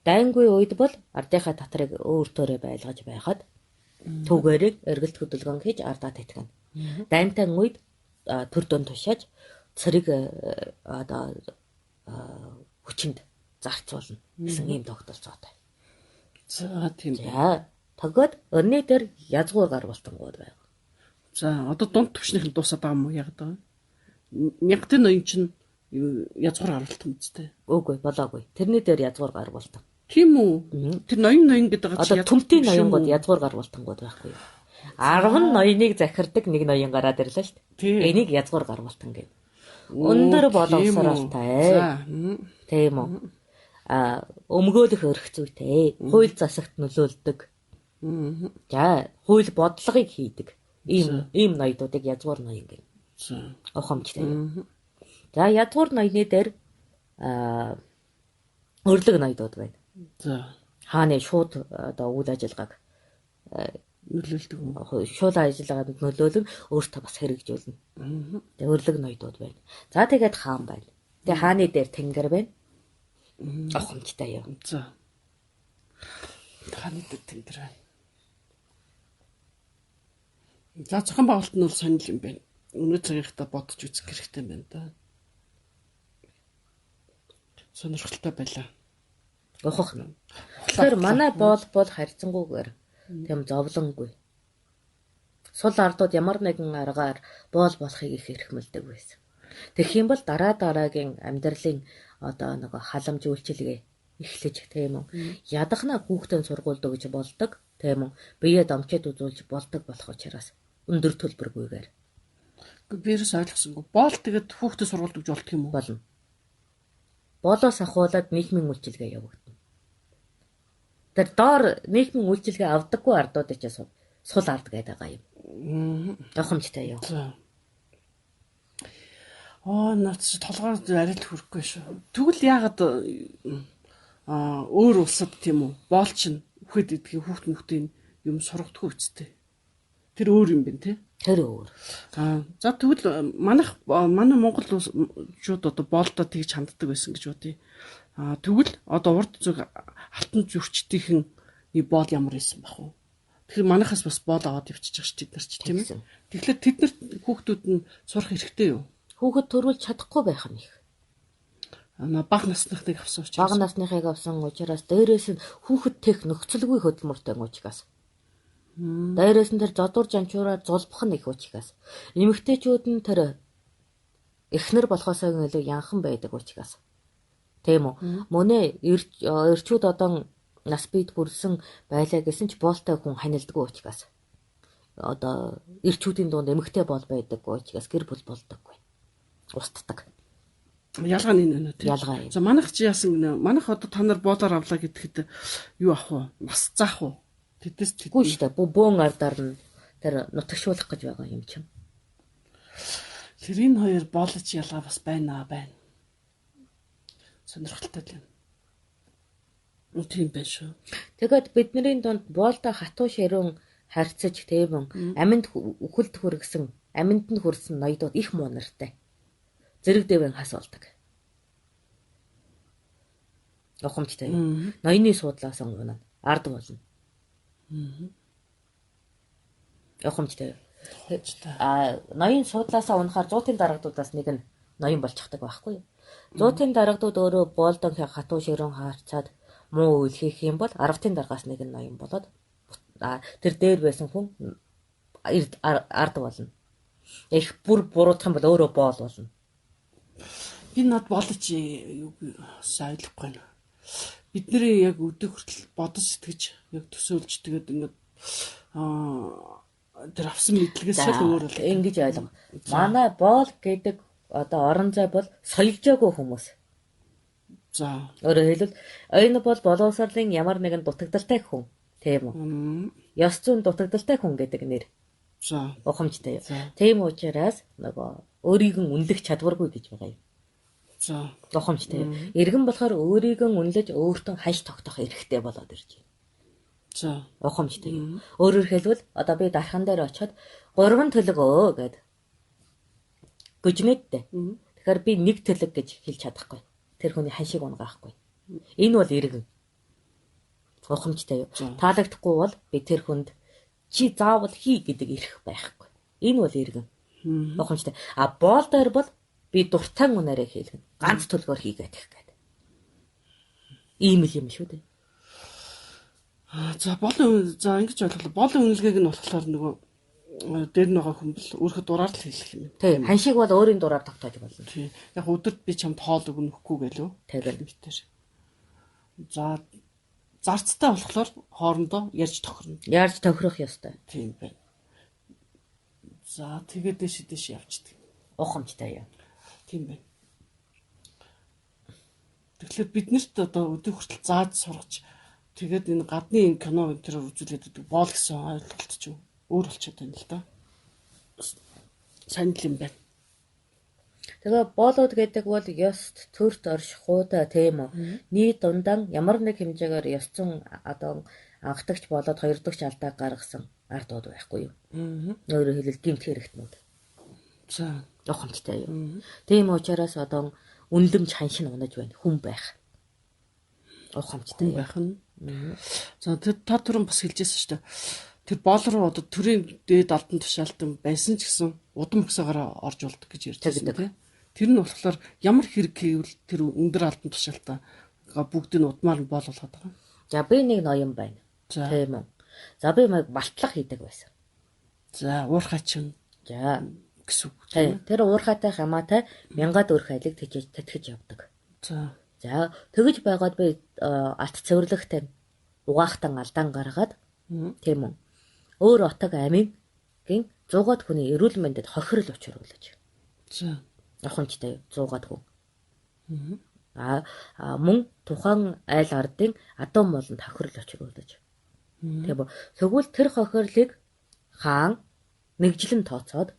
B: Дайнгүй үед бол ардынхаа татрыг өөртөөрөө байлгаж байхад түүгээрийг эргэлт хөдөлгөөн хийж ардаа тэтгэнэ. Дайнтай үед төр дөнд тушааж цэрэг одоо хүчинд зарцуулна гэсэн ийм тогтолцоотой.
A: За тийм.
B: За тогоод өрний дээр язгуур гаргуултангууд байна.
A: За одоо дунд төвшнийх нь дуусаад байгаа юм уу яг одоо? 1000-ын ноён чинь язгуур гаргуулт юм зү?
B: Үгүй болоогүй. Тэрний дээр язгуур гаргуултан.
A: Тийм үү? Тэр ноён гэдэг
B: нь одоо төмтийн ноёнгууд язгуур гаргуултангууд байхгүй юу? 10 ноёныг захирдаг нэг ноён гараад ирлээ шүү дээ. Энийг язгуур гаргуултан гэв. Өндөр боловсралтай. Тийм үү? Өмгөөлөх өрх зүйтэй. Хууль засагт нөлөөлдөг. За, хууль бодлогыг хийдэг. Ийм ноёдуудыг язгуур ноён гэв. Ухамжтай. За, язгуур ноёны дээр өрлөг ноёдууд байна.
A: За.
B: Хааны шууд одоо үйл ажиллагааг
A: нөлөөлдөг.
B: Шууд ажиллагаанд нөлөөлөн өөртөө бас хэрэгжүүлнэ. Тэгээ өрлөг ноёдууд байна. За тэгээд хаан байна. Тэгээ хааны дээр тэнгэр байна. Ухамжтай юу?
A: За. Хааны дээр тэнгэр байна. За зохион байгуулалт нь бол сонир юм байна. Өнөө цагийнхаа бодож үзэх хэрэгтэй юм байна да. Сонирхолтой байлаа.
B: Ухах нь. Тэгэхээр манай боол харьцангуйгээр тэм зовлонгүй. Сул ардууд ямар нэгэн аргаар боол болохыг их эрхмэлдэг байсан. Тэгэх юм бол дараагийн амьдралын одоо нэг халамж үйлчилгээ эхлэж тийм үү. Ядахна хүүхдэн сургуульд өгж болдог. Тийм үү? Бие домчод үзүүлж болдог болох учраас өндөр төлбөргүйгээр
A: Би ерөөс ойлгосонгүй. Боол тэгээд хүүхдэд сургууль өгж болдго юм уу?
B: болно. Боолоос ахуулаад нийгмийн үйлчилгээ явагдана. Тэр доор нийгмийн үйлчилгээ авдаггүй ардуудад ч сул ард гэдэг байгаа юм. Гохомжтой юу?
A: Наад чи толгойд арай л хүрэхгүй шүү. Тэгвэл яагаад өөр улсад тийм үү? Боол чинь үхэд идэх хүүхдийн юм сургадаггүй үсттэй. Тэр өөр юм байна тий?
B: Тэр өөр.
A: За тэгвэл манай Монгол улсууд одоо боолдоо тэгж ханддаг байсан гэж бодъё. Тэгвэл одоо урд зүг алтан зүрчдийнхэн боол ямар байсан бах вэ? Тэгэхээр манайхаас бас боол аваад явчихж байгаа шүү дээ ч тийм ээ. Тэгэхээр тэд нар хүүхдүүд нь сурах хэрэгтэй юу?
B: Хүүхэд төрүүлж чадахгүй байх нь их.
A: Бага насныхыг авсан учраас.
B: Бага насныхыг авсан учраас дээрээс нь хүүхэд тех нөхцөлгүй хөдөлмөртэй учраас. Дээрээс нь тэр зодуур жанчуураар зулбах нь их учраас. Эмэгтэйчүүд нь тэр эхнэр болохоосоо илүү янхан байдаг учраас. Тийм үү? Мөнөө эрчүүд одоо нас бид хүрсэн байлаа гэсэн ч боолтой хүн ханилдаггүй учраас. Одоо эрчүүдийн дунд эмэгтэй боол байдаггүй учраас гэр бүл болдоггүй. Устдаг.
A: Ялгаа нь энэ үү?
B: Ялгаа юм.
A: За манайх чи яасан гэнэ? Манайх одоо та нар боолоор авлаа гэхэд юу авах вэ? Нас заах уу? Тэдэс
B: Үгүй шүү дээ. Бөөн ардаар нь тэр нутагшуулах гэж байгаа юм чинь.
A: Тэр энэ хоёр боолч ялгаа бас байна. Сонирхолтой л юм. Тийм байх шүү.
B: Тэгээд бидний дунд боолтой хатуу ширүүн харьцаж тийм аминд үхэлд хүргэсэн, аминд нь хүрсэн ноёдууд их муунартай. Зэрэг дэвэн хас болдог. Гохомжтой юм. Ноёны суудлаас унана. Ард болно. Гохомжтой. Ноён суудлаасаа унахаар 100-ын дарагдуудаас нэг нь ноён болчихдаг байхгүй юу? 100-ын дарагдууд өөрөө боолдон хатуу ширүүн харьцаад муу үйл хийх юм бол 10-ын дараагаас нэг нь ноён болоод тэр дээр байсан хүн ард болно. Их бүр буруутах юм бол өөрөө боол болно.
A: Энэ над боолч юу сайдлахгүй байна. Бидний яг өдөө хүртэл бодож сэтгэж яг төсөөлж тэгээд ингээд тэр авсан мэдлэгээс л өөр бол
B: ингэж ойлго. Манай боол гэдэг одоо орон зай бол соёлжоогүй хүмүүс.
A: За.
B: Өөрөөр хэлбэл оюун бол боловсролын ямар нэгэн дутагдaltaй хүн, тийм үү? Ёс зүйн дутагдaltaй хүн гэдэг нэр.
A: За.
B: Ухамжтай. Тийм учраас нөгөө өөрийг нь үнэлэх чадваргүй гэж байгаа юм.
A: За.
B: Ухамжтай. Иргэн болохоор өөрийг нь үнэлж өөртөө хальт тогтоох эрхтэй болоод ирж байна.
A: За.
B: Ухамжтай. Өөрөөр хэлбэл одоо би дархан дээр очиод 3 төлөг өө гэд гүжнэдтэй. Тэгэхээр би 1 төлөг гэж хэлж чадахгүй. Тэр хүний ханшиг унгаахгүй. Энэ бол иргэн. Ухамжтай юу? Таалагдахгүй бол би тэр хүнд чи заавал хий гэдэг эрх байхгүй. Энэ бол иргэн. Ухамжтай. Боол дээр бол би дуртай үнээрээ хийлгэн. Ганц төлгөөр хийгээд их гэдэг. Ийм л юм шүү дээ.
A: За ингэж ойлголоо. Боолын үнэлгээг нь болохоор нөгөө дээр нь байгаа хүн бол өөрөөхөө дураар л хэлэх юм.
B: Тийм. Ханшиг бол өөрийн дураар тогтоож болно.
A: Тийм. Яг өдөрт би чамд хоол өгнөхгүй гэлөө.
B: Тэгэл
A: битэр. За зарцтай болохоор хоорондоо ярьж тохирно.
B: Ярьж тохирох ёстой.
A: Тийм байна. За тэгээд дэш явчихдаг.
B: Ухамжтай юм.
A: Тийм байна. Тэгэхээр биднэрт одоо өдөө хүртэл зааж сургаж тэгээд энэ гадны энэ кино энэ үзүүлээд байдаг боол гэсэн ойлголт ч өөр болчиход байна л да. Сайн л юм байна.
B: Тэгээ боолууд гэдэг бол ёст төрт оршихуйтай тийм үү. Нийт дундан ямар нэг хэмжээгээр ёс зүйн одоо анхдагч болоод хоёр дахь алдаа гаргасан ардууд байхгүй юу. Өөрөөр хэлбэл гэмт хэрэгтнүүд.
A: За,
B: ухамжтай юу. Тийм учраас одоо үнлэмж ханшин унаж байна. Хүн байх. Ухамжтай
A: байх нь. За тэр та түрүүн бас хэлжсэн шүү дээ. Тэр боол руу одоо төрийн дээд алдан тушаалтан байсан ч гэсэн удам хөксөөгөөр орж болдог гэж ярьжсэн тийм. Тэр нь болохоор ямар хэрэг хийвэл тэр өндөр алдан тушаалтаа бүгд нь удмаар нь боол болгоод байгаа.
B: За би нэг ноён байна. Тийм үү. За би малтлах хийдэг байсан.
A: За уурхай чин.
B: За
A: гэсэн үг.
B: Тэр уурхайтай хамаатай 1000 төгрөг айлыг тэтгэж явдаг.
A: За.
B: За тэгэж байгаад би алт цэвэрлэгтэй угаахтан алдаан гаргаад Тийм үү. Өөр отог амигийн 100-аад хүний эрүүл мэндэд хохирол учруулж.
A: За.
B: Ахынчтай 100-аад хүн. Мөн тухайн айл ардын адуу молонд хохирол учруулж. Тийм үү. Тэгвэл тэр хохирлыг хаан нэгжлэн тооцоод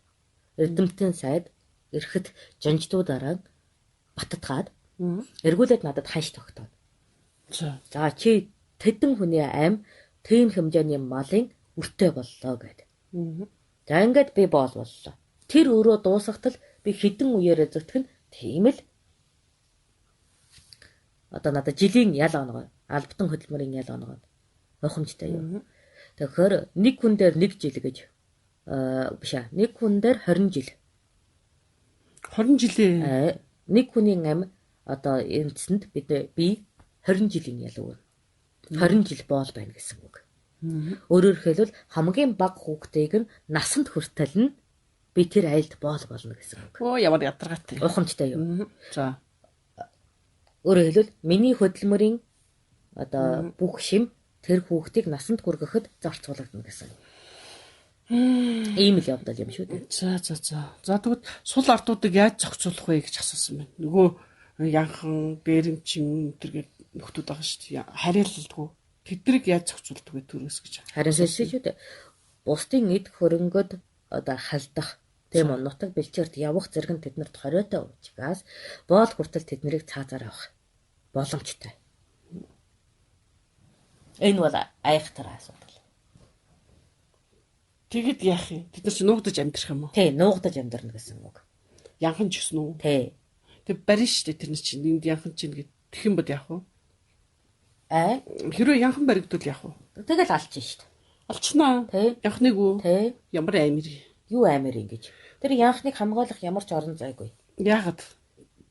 B: эрдэмтэн сайд эрэхэд жанждуудаараа баттгаад эргүүлээд надад ханш тогтоод. За чи тэдэн хүний амь тийм хэмжээний малын үртэй боллоо гэд. За ингээд би боллоо. Тэр өрөө дуусахтал би хідэн үеэрээ зүтгэн тийм л одоо надад жилийн ял оноогоо албатан хөдөлмөрийн ял оноогоо ухамжтай юу. Тэгэхээр нэг хүн дээр 1 жил гэж биш аа нэг хүн дээр 20 жил.
A: 20 жилээ.
B: Нэг хүний амь одоо эндсэнд би 20 жилийн ял өгнө. 20 жил боол байна гэсэн үг. Өөрөөр хэлбэл хамгийн бага хүүхдийг нь насанд хүртэл нь би тэр айлд боол болно гэсэн үг.
A: Оо ямар ядаргаатай.
B: Ухамжтай юу.
A: За.
B: Өөрөөр хэлбэл миний хөдөлмөрийн одоо бүх шим тэр хүүхдийг насанд хүргэхэд зарцуулагдана гэсэн. Ийм л явдал юм шүү дээ.
A: За тэгвэл сул ардуудыг яаж зохицуулах вэ гэж асуусан байна. Нөгөө янхан, бээрэмчин тэргээд нөхдүүд байгаа шүү дээ. Хариалалдгүй. Тэднийг яаж зохицуулдаг вэ төрөөс гэж.
B: Харин шүү дээ. Бусдын эд хөрөнгөд одоо халдах тийм үү нутаг бэлчээрт явах зэрэг нь тэднэрт хориотой учраас боол хүртэл тэднийг цаазаар авах боломжтой. Энэ бол айхтар асуудал.
A: Тэгэд яах юм? Тэд нар ч нуугдаж амьдрах юм уу?
B: Тий, нуугдаж амьдрна гэсэн үг.
A: Янхан ч гэсэн үү?
B: Тий.
A: Тэг барин штэ тэр нар чинь энд янхан чинь гэд тэгэх юм бод яах вэ? Хэрвээ янхан баригдвал яах вэ?
B: Тэгэл алчин штэ.
A: Алчнаа. Янхныг үү?
B: Тий.
A: Ямар амир.
B: Юу амир ингэж. Тэр янхныг хамгаалах ямар ч орон зайгүй.
A: Яагаад?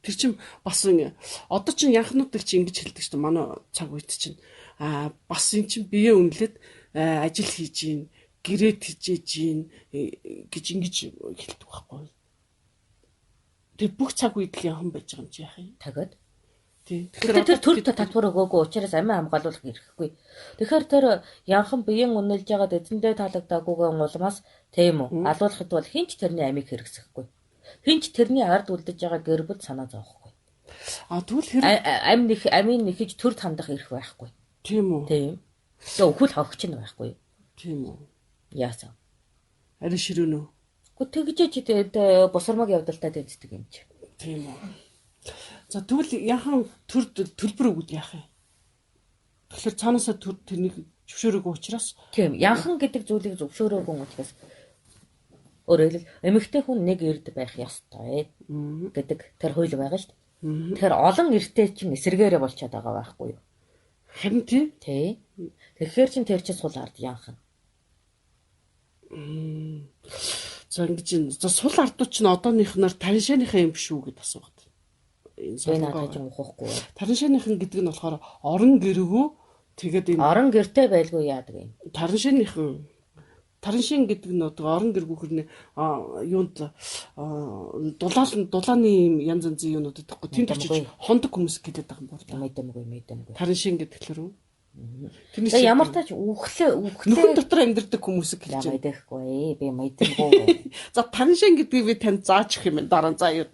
A: Тэр чинь бас одоо чинь янхнуудыг чинь ингэж хэлдэг шүү дээ. Манай цаг үед чинь бас эн чинь бие үнэлээд ажил хийж гин, гэрээ тижээж гин гэж ингэж хэлдэг байхгүй. Тэр бүх цаг үед л янхан байж байгаа юм чи яах юм?
B: Тагад.
A: Тэгэхээр
B: тэр төр татвар өгөөгүй учраас амиа хамгаалуулах ирэхгүй. Тэгэхээр тэр янхан биеийн үнэлж байгаа эзэндээ таалагдаагүйгэн улмаас тийм үү алуулахад бол хинч тэрний амийг хэрэгсэхгүй. Хинч тэрний ард үлдэж байгаа гэр бүл санаа зовхгүй.
A: Тэгвэл
B: амийн нэхэж төр хандах ирэх байхгүй.
A: Тийм үү?
B: Тийм. Тэгээ өхөл хогч нь байхгүй.
A: Тийм үү?
B: Яасан.
A: Арин ширүүнө.
B: Тэгж босромог явдалтай тэнцдэг юм чи.
A: Тийм үү? За тэгвэл яхан төлбөр өгвөл яах юм? Тэгэхээр цаанаасаа тэрнийг зөвшөөрөөгүй учраас
B: тийм янхан гэдэг зүйлийг зөвшөөрөөгүй учраас өөрөөр хэлбэл эмэгтэй хүн нэг эрд байх ёстой гэдэг тэр хууль байгаа шүү дээ. Тэгэхээр олон эрттэй чинь эсэргээрээ болчиход байгаа байхгүй юу?
A: Харин тий.
B: Тэгэхээр чин тэр чинь сул ард янхан.
A: За ингэж сул ардууд чинь одооныхнаар таньшааныхаа юм биш үү гэд асуугаад.
B: Энэ надад ч ухахгүй.
A: Тараншааныхан гэдэг нь болохоор орон гэргүү тэгээд энэ
B: орон гэртэй байлгүй яадаг юм.
A: Тараншин гэдэг нь орон гэргүү хэрнээ юунд дулааны юм янз янзын юунууд гэдэггүй. Тэнд очиж хондог хүмүүс гэдэг байгаа юм байна.
B: Мэдэмгүй.
A: Тараншин гэдэг л үү?
B: Тэгээ ямар тач
A: нөхөн дотор амьдардаг хүмүүсийг хэлж
B: байна. Мэдээхгүй. Би мэдэмгүй.
A: За тараншин гэдгийг би танд зааж өгөх юм байна. Дараа заа юу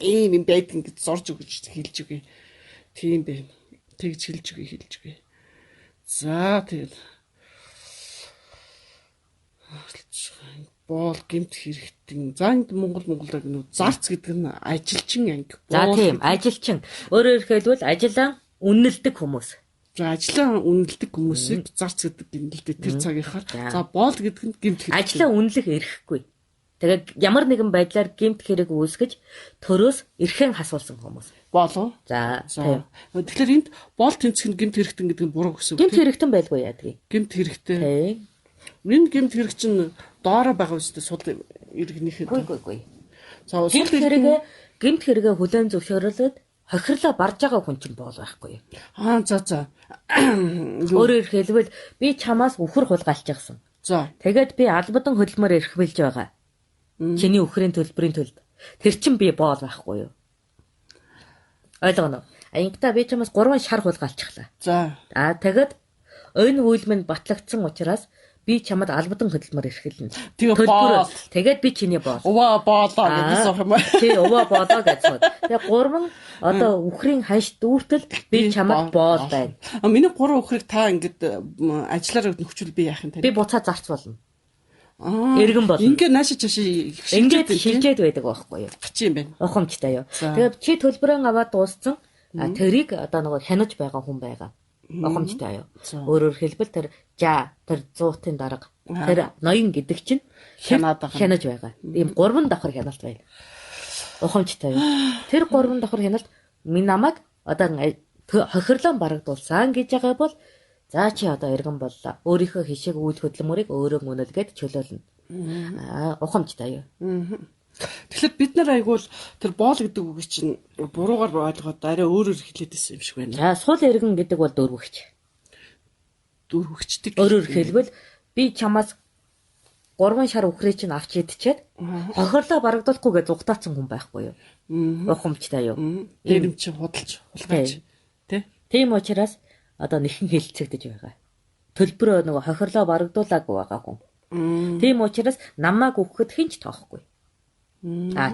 A: ийм юм байдаг гэж зорж өгч хэлж өгье. Тийм бэ. Тэгж хэлж өгье. За тэгээд боол гэмт хэрэгтэн. За энд Монголд нүү зарц гэдэг нь ажилчин анги.
B: За тийм ажилчин. Өөрөөр хэлбэл ажиллаа үнэлдэг хүмүүс.
A: За ажиллаа үнэлдэг хүмүүсийг зарц гэдэг юм л дээ тэр цагийнхаар. За боол гэдэг нь гэмт хэрэг.
B: Ажиллаа үнэлэх эрхгүй. Тэгээд ямар нэгэн байдлаар гэмт хэрэг үүсгэж төрөөс эрхэн хасуулсан хүмүүс.
A: Боолоо.
B: За.
A: Тэгэхээр энд боол тэнцэх нь гэмт хэрэгтэн гэдэг нь буруу гэсэн үг.
B: Гэмт хэрэгтэн байлгүй яадаг.
A: Гэмт хэрэгтэй. Энэ гэмт хэрэг чинь доороо байгаа үстэй сул иргэнийхэд.
B: Үгүй.
A: За
B: гэмт хэрэгээ хүлээн зөвшөөрөлөд хохирлоо барж байгаа хүн чинь боол байхгүй юу?
A: За.
B: Өөрөөр хэлбэл би чамаас үхэр хулгайлчихсан.
A: За.
B: Тэгээд би албадан хөдөлмөр эрхвэлж байгаа. Чиний үхрийн төлбөрийн төлд. Тэр чин би боол байхгүй юу? Ойлгоно. Аянгата би чамаас 3 шар хулгайлчихлаа.
A: За.
B: Тэгээд энэ үйл минь батлагдсан учраас би чамд албадан хөдөлмөр эрхэлнэ.
A: Тэгээ боол.
B: Тэгээд би чиний боол.
A: Уваа боолоо гэж суух юм аа.
B: Тий, уваа боолоо гэж сууд. Тэгээ 3 одоо үхрийн ханш дүүртэл би чамд боол байна.
A: Миний 3 үхрийг та ингээд ажиллаараа нөхчүүл би яах юм те.
B: Би буцаа зарц болно. Эргэн болно.
A: Ингээ наашиж
B: ингээд шилжээд байдаг байхгүй юу?
A: Чи юм байна.
B: Ухамжтай юу. Тэгээд чи төлбөрөө аваад дууссан. Тэрийг одоо нөгөө хянаж байгаа хүн байгаа. Ухамжтай юу. Өөрөөр хэлбэл тэр 100-ын дарга тэр ноён гэдэг чинь хянаж байгаа. Ийм 3 давхар хяналт байна. Ухамжтай юу. Тэр 3 давхар хяналт минь намайг одоо хохирлон барагдуулсан гэж байгаа бол за чи одоо эргэн боллоо. Өөрийнхөө хишиг үйл хөдөлмөрийг өөрөө үнэлгээд чөлөөлнө. Ухамжтай юу.
A: Тэгэхээр бид нар айгуул тэр боол гэдэг үгийг чинь буруугаар ойлгоод арай өөрөөр хэлээд байсан юм шиг байна.
B: За сул эргэн гэдэг бол дөрвөгч.
A: Дөрвөгчдөг.
B: Өөрөөр хэлбэл би чамаас 3 шар үхрээ чинь авч идчихэд хохирлоо барагдуулахгүйгээ зугтаацсан хүн байхгүй юу? Ухамжтай юу.
A: Эрэм чи худалж хулгайч. Тэ?
B: Тийм учраас одоо нэхэн хэлцэгдэж байгаа. Төлбөрөө нөгөө хохирлоо барагдуулаагүй байгаа хүн. Тийм учраас намайг өгөхөд хинч тоохгүй.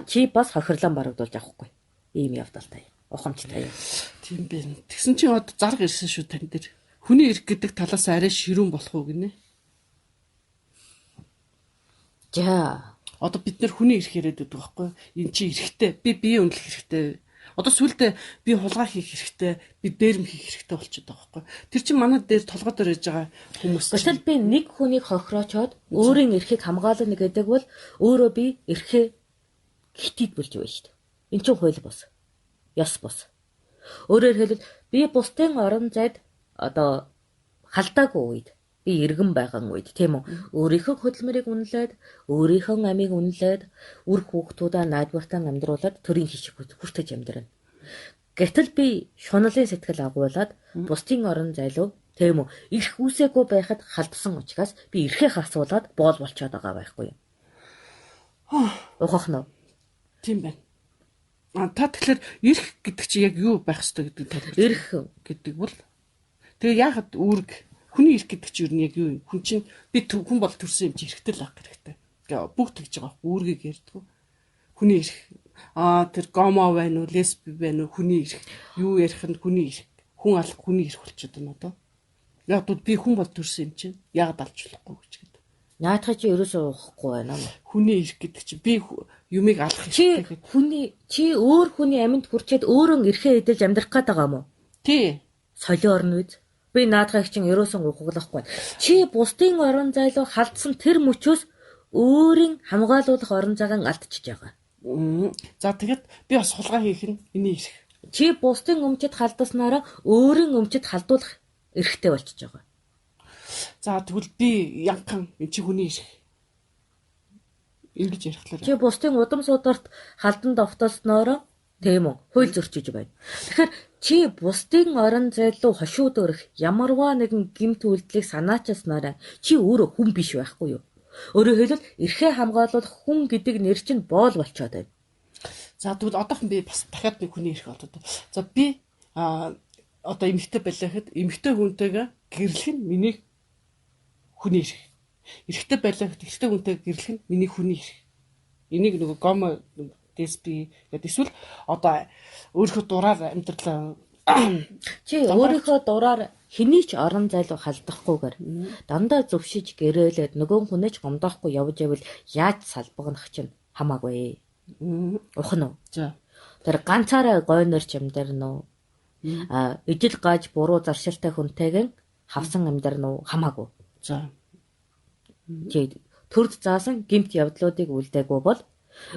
B: Чи бас хохирлон барагдуулж авахгүй. Ийм явдалтай. Ухамжтай юу.
A: Тийм байна. Тэгсэн чинь одоо зарга ирсэн шүү тань дээр. Хүний эрх гэдэг талаас арай ширүүн болох уу гинэ?
B: За.
A: Одоо бид нэр хүний эрх яриад байдаг байхгүй юу? Энд чи эрхтэй. Би бие үнэлэх хэрэгтэй. Одоо сүултээ би хулгай хийх хэрэгтэй. Би дээрм хийх хэрэгтэй болчиход байгаа байхгүй юу? Тэр чинь манай дээр толгой дээр яж байгаа хүмүүс.
B: Гэтэл би нэг хүнийг хохироочоод өөрийн эрхийг хамгаална гэдэг бол өөрөө би эрхээ хитийд болж байна шүү дээ. Энд чинь хууль бос. Ёс бос. Өөрөөр хэлбэл би бусдын орон зайд одоо халдаагүй үед би иргэн байгаа үед тийм үү өөрийнхөө хөдөлмөрийг үнэлээд өөрийнхөө амийг үнэлээд үр хүүхдүүдээ найдвартан амьдруулад төрийн хишиг хүртэж амьдрна. Гэтэл би шуналын сэтгэл агуулад бусдын орон зайлуу тийм үү эрх үүсээгүй байхад халдсан учраас би эрхээ хасуулаад боол болчиход байгаа байхгүй юу? Ухах нь.
A: Тийм байна. Та тэгэхээр эрх гэдэг чи яг юу байх ёстой гэдэг тайлбар.
B: Эрх
A: гэдэг бол тэгээ яагаад үүрэг хүний эрх гэдэг чи юу яг юу юм? Хүн чинь би хүн бол төрсэн юм чи эрхтэй л ах хэрэгтэй. Бүгд тэгж байгаа. Үүргийг ярьдгүй. Хүний эрх. Тэр гомо байна уу, лесби байна уу, хүний эрх. Юу ярих нь хүний эрх. Хүн алах хүний эрх болчиход байна одоо. Яг бол би хүн бол төрсэн юм чинь яагаад алж болохгүй гэж гэдэг.
B: Наадах чи ерөөсөө уухгүй байна маа.
A: Хүний эрх гэдэг чи би юмыг алах
B: хэрэгтэй гэдэг. Чи өөр хүний амьд хүрчээд өөрөө эрхээ эдэлж амьдрах гээд байгаа юм уу?
A: Тий.
B: Солио орно үз. Би наадахыг чинь ерөөсөн ухаглахгүй. Чи бусдын орон зайлуу халдсан тэр мөчөөс өөрийн хамгаалуулах орон зайг алдчихж байгаа.
A: За тэгэд би бас хулгай хийх нь миний эрх.
B: Чи бусдын өмчөд халдаснараа өөрийн өмчөд халдуулах эрхтэй болчихж байгаа.
A: За тэгвэл би янхан энэ чи хүний эрх. Ингэж ярихлаар.
B: Чи бусдын удам сударт халдан довтолснороо тийм үү? Хууль зөрчиж байна. Тэгэхээр чи бусдын орон зайлуу хошууд өрөх ямарваа нэгэн гэмт үйлдэлийг санаачилснараа чи өөрөө хүн биш байхгүй юу? Өөрөөр хэлбэл эрхээ хамгаалуулах хүн гэдэг нэр чинь боол болчиход байна.
A: За тэгвэл одоохон би бас дахиад нэг хүний эрх болоод. За би одоо эмэгтэй байлаахад эмэгтэй хүнтэйгээ гэрлэх нь миний хүний эрх. Эрэгтэй байлаахад эрэгтэй хүнтэйгээ гэрлэх нь миний хүний эрх. Энийг нөгөө гомо дэсби гэдэг эсвэл одоо өөрийнхөө дураар амьдралаа
B: чи өөрийнхөө дураар хэний ч орон зайлуу халдахгүйгээр дандаа зөвшиж гэрээлээд нөгөө хүнээч гомдоохгүй явж ивэл яаж салбагнах чинь хамаагүй. Ухна уу?
A: За.
B: Тэр ганцаараа гойнорч амьдрна уу? Ижил гаж буруу заршилтай хүнтэйгэн хавсан амьдрна уу? Хамаагүй.
A: За.
B: Чи төрд заасан гэмт явдлуудыг үлдээгүй бол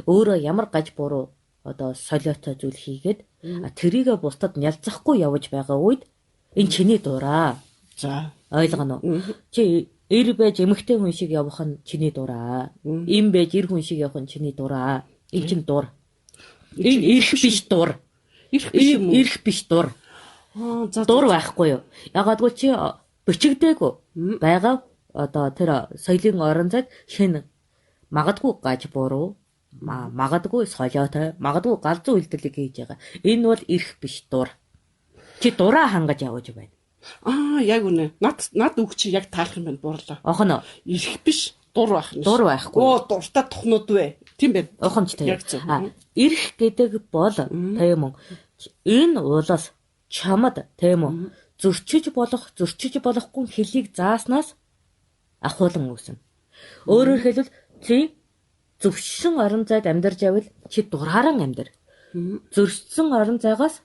B: өөрөө ямар гаж буруу одоо солиотой зүйл хийгээд тэрийгэ бусдад нялзахгүй явж байгаа үед энэ чиний дураа.
A: За.
B: Ойлгоно уу? Чи эр байж эмэгтэй хүн шиг явах нь чиний дураа. Им байж эр хүн шиг явах нь чиний дураа. Энэ чинь дур. Энэ эрх биш дур.
A: Эрх биш юм уу?
B: Эрх биш дур. Дур байхгүй юу? Ягагтгүй чи бичигдээгүй байгаа одоо тэр соёлын орон зайд шинэ магадгүй гаж буруу магадгүй солиотой магадгүй галзуу үйлдэлийг хийж байгаа. Энэ бол эрх биш дур. Чи дураа хангаж явж байна.
A: Яг үнэ. Над үг чи яг таах юм байна буурлаа.
B: Охно.
A: Ирэх биш, дур байх нь.
B: Дур байхгүй.
A: Дуртай тухнууд вэ? Тийм байна.
B: Ухамжтай. Ирэх гэдэг бол тийм үү? Энэ уулаас чамд тийм үү? Зөрчиж болохгүй хэлийг зааснаас ахуулан үүснэ. Өөрөөр хэлбэл чи зөвшсөн орон зайд амьдарч байвал чи дурааран амьдар. Зөрчсөн орон зайгаас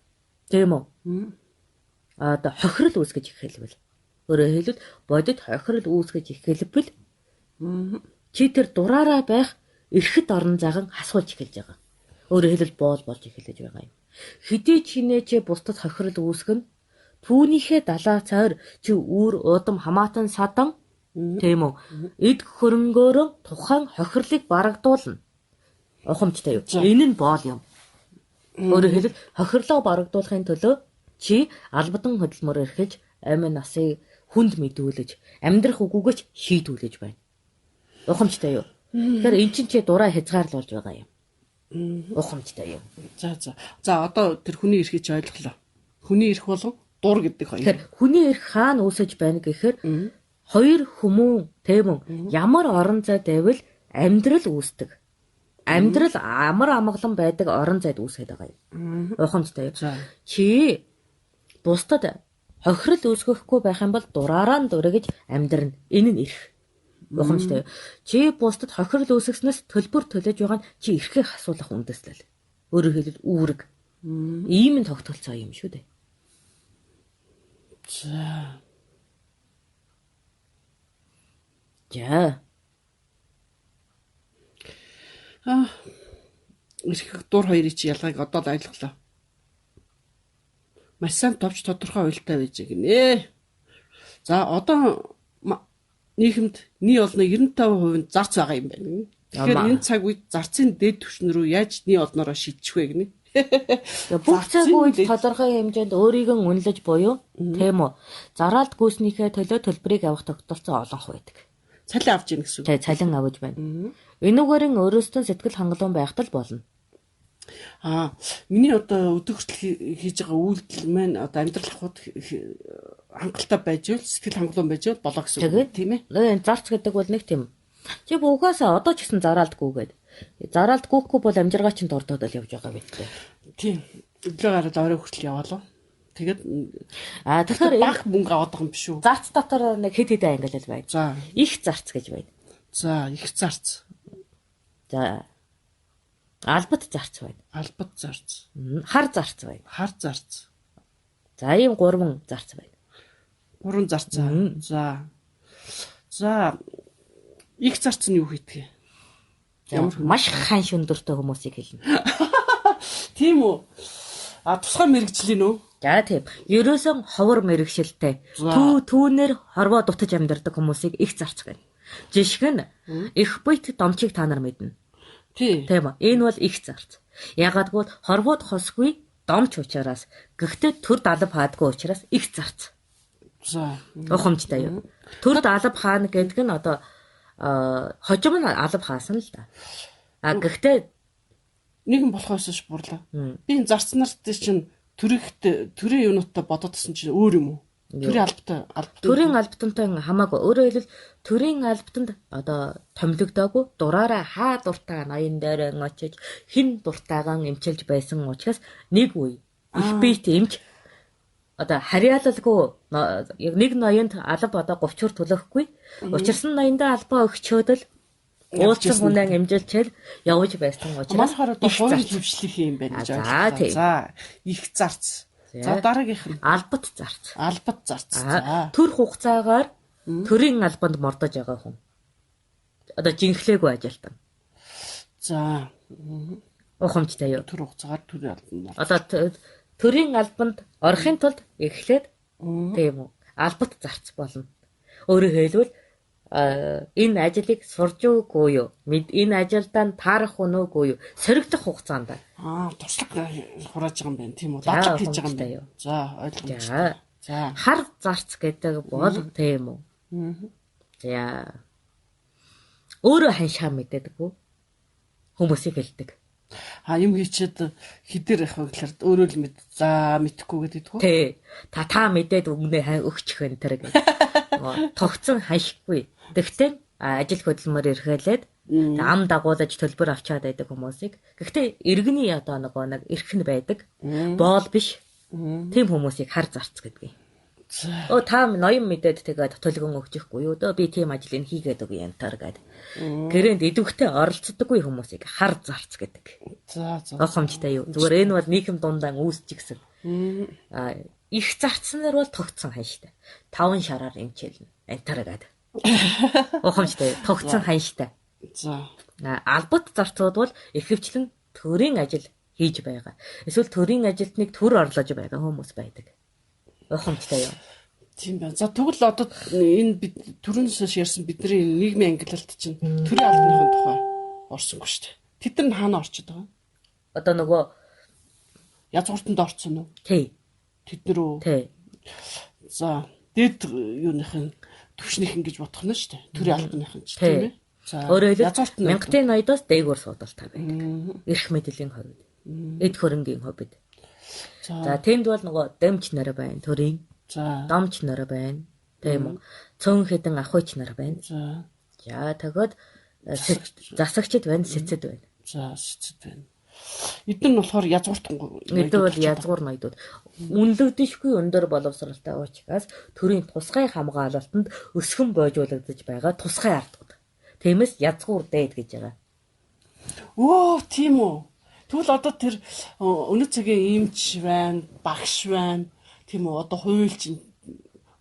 B: тийм үү? Хохирол үүсгэж эхэлвэл. Өөрөөр хэлбэл бодит хохирол үүсгэж эхэлбэл чи тэр дураараа байх эрхэт орон зайг хасуулж эхэлж байгаа. Өөрөөр хэлбэл боол болж эхэлж байгаа юм. Хэдий чинээ чи бусдад хохирол үүсгэн түүнийхээ далаа цайр чи үүр удам хамаатан садан тийм үү? Эд хөрөнгөөрөө тухайн хохирлыг барагдуулна. Ухамжтай юу? Энэ нь боол юм. Өөрөөр хэлбэл хохирлоо барагдуулахын төлөө чи албадан хөдөлмөр эрхэлж амин насыг хүнд мэдүүлж амьдрах үгүйгэж шийдүүлж байна. Ухамжтай юу? Тэгэхээр эн чинь чи дураа хязгаарлуулж байгаа юм. Ухамжтай юу?
A: За одоо тэр хүний эрхийг чи ойлголоо. Хүний эрх болон дур гэдэг хоёр.
B: Тэгэхээр хүний эрх хаана үүсэж байна гэхээр хоёр хүмүүн тийм үү? Ямар орон зайд байвал амьдрал үүсдэг. Амьдрал амар амгалан байдаг орон зайд үүсгээд байгаа юм. Ухамжтай юу? Чи бусдад хохирол үүсгэхгүй байх юм бол дураараа дурагж амьдрна. Энэ нь эрх. Ухамжтай юу? Чи бусдад хохирол үүсгэснээс төлбөр төлөж байгаа нь чи эрхээ хасуулах үндэслэл. Өөрөөр хэлбэл үүрэг. Ийм нь тогтолцоо юм шүү дээ.
A: Эрх дур хоёрын чи ялгааг одоо л ойлголоо. Маш сайн товч тодорхой уялдаа байж гинэ. За одоо нийгэмд нийт олны 95% зарц байгаа юм байна. Тэгэхээр энэ цаг үед зарцын дэд түвшин рүү яаж нийт олноороо шийдчих вэ гинэ?
B: Бүх цаг үед тодорхой хэмжээнд өөрийгөө үнэлж буюу тийм үү? Зараалт гүйснийхээ төлөө төлбөрийг авах тогтолцоо олонх байдаг.
A: Цалин авч ийн гэсэн үг.
B: Цалин авж байна. Энүүгээр өөрөөсөө сэтгэл хангалуун байхад л болно.
A: Миний одоо өдөр хүртэл хийж байгаа үйлдэл маань одоо амьдрал ахуйд хангалттай байж байвал сэтгэл хангалуун байж байвал болоо гэсэн үг тийм ээ.
B: Зарц гэдэг бол нэг тийм. Чи угаасаа одоо ч гэсэн зараалдгүйгээд. Зараалдгүйхгүй бол амжиргаа чинь дордоод л явж байгаа биз дээ.
A: Тийм. Өглөө гараад орой хүртэл яваалаа. Тэгээд
B: тэгэхээр
A: баг мөнгө аваад байгаа юм биш үү?
B: Зарц дотор нэг хэд хэдэн ангилал байна.
A: За.
B: Их зарц гэж байна.
A: За, их зарц.
B: За. Албат зарц байна.
A: Албат зарц.
B: Хар зарц байна.
A: Хар зарц.
B: За, ийм 3 зарц байна.
A: 3 зарц. За. Их зарц нь юу хийдэг?
B: Ямар маш хань шөндөртэй хүмүүсийг хэлнэ.
A: Тийм үү? Тусгай мэрэгжлийн үү?
B: За тийм. Ерөөсөн ховор мэрэгшилтэй. Түүнэр хорвоо дутаж амьдардаг хүмүүсийг их зарц гэнэ. Жишг нь их бит домчийг та нар мэднэ. Тийм үү? Энэ бол их зарц. Ягаад гэвэл хорвоод хосгүй домч учраас гэхдээ төр далав хаадгүй учраас их зарц.
A: За.
B: Ухамжтай юу? Төр далав хаана гэдэг нь одоо хожим нь алав хаасан л да. Гэхдээ
A: нэгэн болохоос ш бурлаа. Би энэ зарц нарт чинь төрийн юунуудтай бодоодсэн чинь өөр юм уу? Төрийн албатай.
B: Төрийн албатантай хамаагүй. Өөрөөр хэлбэл төрийн албатанд одоо томилогдоогүй дураараа хаа дуртай ноён дээр очиж хин дуртайгаан эмчилж байсан учраас нэг үе их бит эмч одоо харьяалалгүй яг нэг ноёнд алба одоо говчур төлөхгүй учирсан ноёндоо албаа өгчөөд л уулзсан хүнээ эмжилчээр явж байсан учраас
A: манайхаар одоо хувийн хөвшлөх юм байна гэж байна. За их зарц. За дараагийнх нь
B: албат зарц.
A: Албат зарц.
B: Төр хугацаагаар төрийн албанд мордож байгаа хүн. Одоо жинхлээгүй ажилтан.
A: За
B: ухамжтай юу?
A: Төр хугацаагаар төрийн албанд.
B: Одоо төрийн албанд орохын тулд эхлээд тийм үү? Албат зарц болно. Өөрөөр хэлбэл энэ ажлыг сурж өгөө юу? Энэ ажилдаа таарах үнөөгүй юу? Соригдох хугацаанд.
A: Туслаг хурааж байгаа юм байна тийм үү? Дадлаг хийж байгаа юм байна. За ойлгомжтой. За
B: хар зарц гэдэг бол тийм үү? За өөрөө ханшаа мэддэг үү? Хүмүүсийг хэлдэг.
A: Юм хийчихэд хідэр явах вэ гэхээр өөрөө л мэд. За мэдхгүй гэдэг үү?
B: Тий. Та мэдээд өгнө өгчих энэ төр гэдэг. Тогтсон ханшихгүй. Тэгтээ ажил хөдөлмөр эрхэлээд ам дагуулж төлбөр авчаад байдаг хүмүүсийг. Гэхдээ иргэний одоо нэг эрхэн байдаг. Боол биш. Тийм хүмүүсийг хар зарц гэдгийг. Та ноён мэдээд тэгээд төлгөн өгчихгүй юу? Би тийм ажлыг хийгээд өгье янтар гэдэг. Гэрээнд идэвхтэй оролцдоггүй хүмүүсийг хар зарц гэдэг. Гохомжтой юу? Зүгээр энэ бол нийгэм дундаа үүсчихсэн. Их зарцсанаар бол тогтсон ханштай. 5 шараар эмчээлнэ. Янтар гэдэг. Гохомжтой тогтсон ханштай. Албат зарцууд бол ихэвчлэн төрийн ажил хийж байгаа. Эсвэл төрийн ажилтныг төр орлож байгаа хүмүүс байдаг. Гохомжтой юу?
A: Тийм байна. За тэгвэл одоо энэ түрүүнээс ярьсан бидний нийгмийн ангиллалт чинь төрийн албаныхын тухай орсонгүй шүү дээ. Тэд нар хаана орчод байгаа?
B: Одоо нөгөө
A: язгууртанд орсон уу?
B: Тий.
A: Тэд нар үү?
B: Тий.
A: За дээд юуныхын төвшнийхэн гэж бодох нь шүү дээ. Төрийн албаныхын ч тийм ээ. За
B: өөрөөр хэлбэл мянгатын ноёдоос дээгүүр суудалтай байдаг. Эрх мэдлийн хувьд. Эд хөрөнгийн хувьд. За тэнд бол нөгөө дэмч нар байна, төрийн.
A: За
B: домч нар байна. Тийм үү? Цөөн хэдэн ахуйч нар байна. За тэгээд засагчд байна, сэцэд байна.
A: За сэцэд байна. Эдгээр нь болохоор язгуурт
B: эдгээр бол язгуур ноёдууд. Үнэлэгдэшгүй өндөр боловсралтай учраас төрийн тусгай хамгаалалтанд өсгөн боожуулагдаж байгаа тусгай ардууд. Тиймээс язгуур дээд гэж байгаа.
A: Тийм үү. Тэгвэл одоо тэр өнөө цагийн эмч байна, багш байна. Тийм үү? Одоо хуульч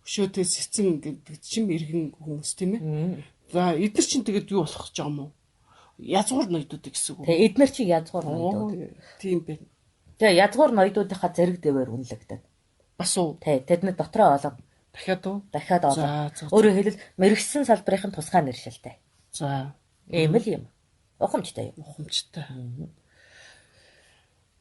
A: өшөөтэй сэцэн гэдэг чинь иргэн хүмүүс тийм ээ. За эдгээр чинь тэгээд юу болох гэж байгаа юм уу? Язгуур ноёдууд гэсэн үг.
B: Тэгээ эдгээр чинь язгуур ноёдууд.
A: Тийм байна.
B: Тэгээ язгуур ноёдуудынхаа зэрэг дэвээр үнэлэгдэнэ.
A: Бас уу?
B: Тэдний дотроо олон.
A: Дахиад уу?
B: Дахиад олон. Өөрөөр хэлбэл мэрэгсэн салбарын тусгай нэршилтэй.
A: За.
B: Ийм л юм. Ухамжтай юм.
A: Ухамжтай.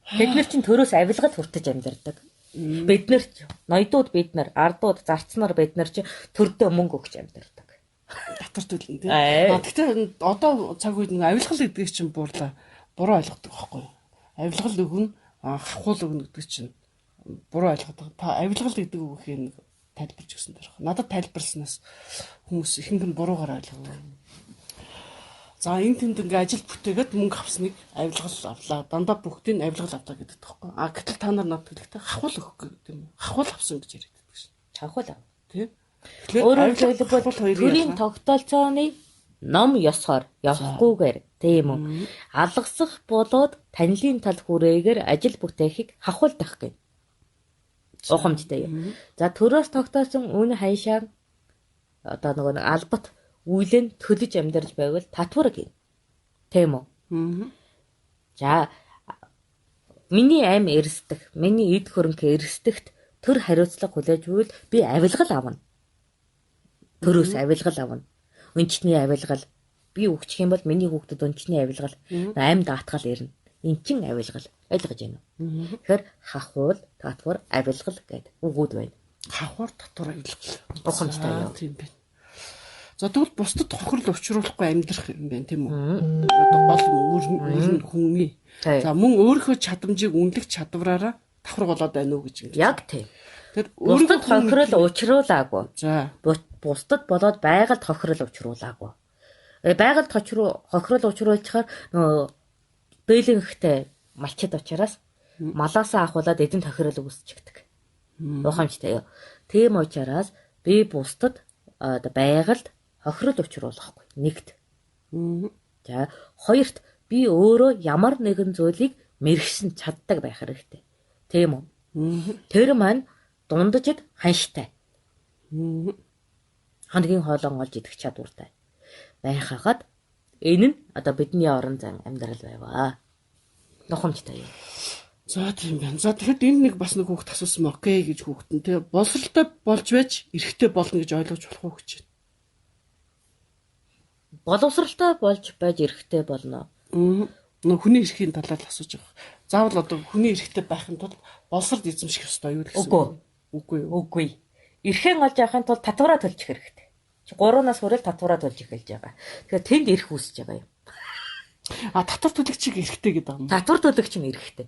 B: Бид нар чинь төрөөс авилгал хүртэж амьдардаг. Бид нар ноёдууд бид нар ардууд зарцнаар бид нар чинь төрдөө мөнгө өгч амьдардаг.
A: Татвар төлнө тийм. Гэхдээ одоо цаг үед нэг авилгал гэдгийг чинь буруу ойлгодог байхгүй юу? Авилгал өгнө, хавхуул өгнө гэдэг чинь буруу ойлгодог. Та авилгал гэдэг үгийг тайлбарч өгсөн дөрөх. Надад тайлбарласнаас хүмүүс ихэнх нь буруугаар ойлгодог. За энэ тэнд ингээ ажил бүтээгээд мөнгө авсныг авилгал авлаа. Дандаа бүгдийг авилгал авлаа гэдэг тоххой. Гэтэл та нар надад хэлэхдээ хавхуул өгөх гэдэг юм. Хавхуул авсан гэж яриад байдаг шин.
B: Хавхуул ав.
A: Тийм.
B: Өөрөөр хэлбэл төрийн тогтоолцооны ном ёсоор явахгүйгээр тийм үү. Алгасах болоод танилын тал хүрээгээр ажил бүтээхийг хавхуул дах гэнэ. Ухамжтай юм. За төрөөс тогтоосон үн ханшаа одоо нөгөө албат үйлэн төлөж амьдарч байвал татвар гин. Тийм үү? За миний ам эрсдэх, миний эд хөрөнгө эрсдэгт төр хариуцлага хүлээж байвал би авилгал авна. Төрөөс авилгал авна. Өнчний авилгал би өгчих юм бол миний хүүхдэд өнчний авилгал ам даатгал ирнэ. Эн чин авилгал ойлгож байна уу? Тэгэхээр хавхуул, татвар, авилгал гэдэг үгүүд байна.
A: Хавхуул, татвар, авилгал.
B: Ухамжтай юу?
A: Тийм байна. За тэгвэл бусдад хохирол учруулахгүй амьдрах юм байна тийм үү? Одоо гол үүрэн хүний. За мөн өөрийнхөө чадамжийг үнэлэх чадвараараа давхар болоод байна уу гэж юм.
B: Яг тийм.
A: Тэр
B: өөрийнхөө хохирол учруулаагүй.
A: За
B: бусдад болоод байгальд хохирол учруулаагүй. Байгальд хохирол учруулчихаар нөгөө бэлэнхтэй малчид учраас малаасаа ахуулаад эдэнд хохирол үүсчихдэг. Ухамжтай юу? Тийм учраас би бусдад байгальд хохирол учруулахгүй. Нэгт. За хоёрт би өөрөө ямар нэгэн зүйлийг мэрэгсэн чаддаг байх хэрэгтэй. Тийм үү? Тэр маань дундажид ханштай. Хоногийн хоолон олж идэх чадвартай байхагаад энэ нь одоо бидний орон зай амьдрал байваа. Нохомжтой юм.
A: За тийм байна. За тэгэхэд энэ нэг бас нэг хүүхд асуусан окей гэж хүүхдэн тий боловсралтай болж байж эрэгтэй болно гэж ойлгож болох уу гэж байна.
B: Боловсралтай болж байж эрэгтэй болно.
A: Нөх хүний эрхийн талаар асууж байгаа. Заавал одоо хүний эрэгтэй байхын тулд боловсрал эзэмших ёстой юу гэсэн үг?
B: Үгүй. Эрхэн олж авахын тулд татвараа төлчих хэрэгтэй. 3 нас хүрэл татвараа төлж эхэлж байгаа. Тэгэхээр тэнд эрх үүсэж байгаа юм.
A: Татвар төлөгчийг эрэхтэй гэдэг юм.
B: Татвар төлөгч нь эрэхтэй.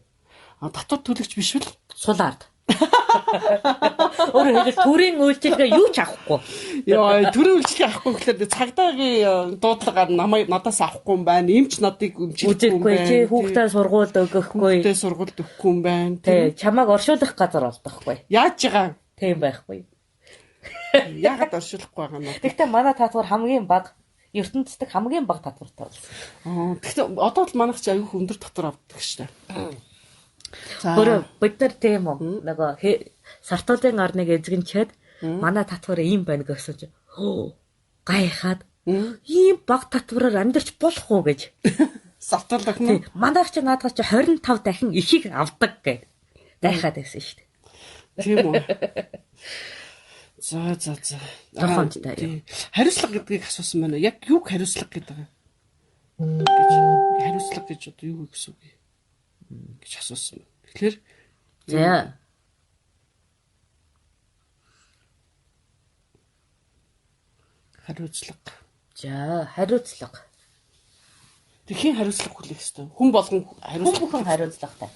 A: Татвар төлөгч биш үү?
B: Сулаард. Өөрөөр хэлбэл төрийн үйлчилгээ юу ч авахгүй.
A: Яа, төрийн үйлчилгээ авахгүй гэхлээр цагдаагийн дуудлагаар надаас авахгүй юм байна. Эмч надыг
B: өмчлөхгүй юм байна. Чи хүүхдээ сургуульд өгөхгүй.
A: Хүүхдээ сургуульд өгөхгүй юм байна.
B: Тий, чамайг оршуулах газар олдохгүй.
A: Яаж байгаа?
B: Тийм байхгүй.
A: Яагаад оршуулахгүй байгаа нь?
B: Гэхдээ манай татвар хамгийн бага, ертөнцийн хамгийн бага татвартай болсон.
A: Гэхдээ одоо л манайх чи аюух өндөр татвар авдаг шүү дээ.
B: Өөрөө бид нар тийм үү нөгөө сартуулын орныг эзэгнчээд манай татвар ийм байна гэсэн чи гайхаад ийм бага татвараар амьдарч болох уу гэж
A: сартуулах нь
B: манайх чи наадах чи 25 дахин ихийг авдаг гэд гайхаад байсан шүү дээ.
A: Тийм үү. За.
B: Тохомжтой.
A: Хариуцлага гэдгийг асуусан байна. Яг юг хариуцлага гэдэг юм? Гэж хариуцлага гэж одоо юу гэсэн үг юм? Гэж асуусан. Тэгэхээр
B: за
A: хариуцлага.
B: За хариуцлага.
A: Тэхийн хариуцлага хүлээх ёстой. Хүн болгон
B: бүхэн хариуцлагатай.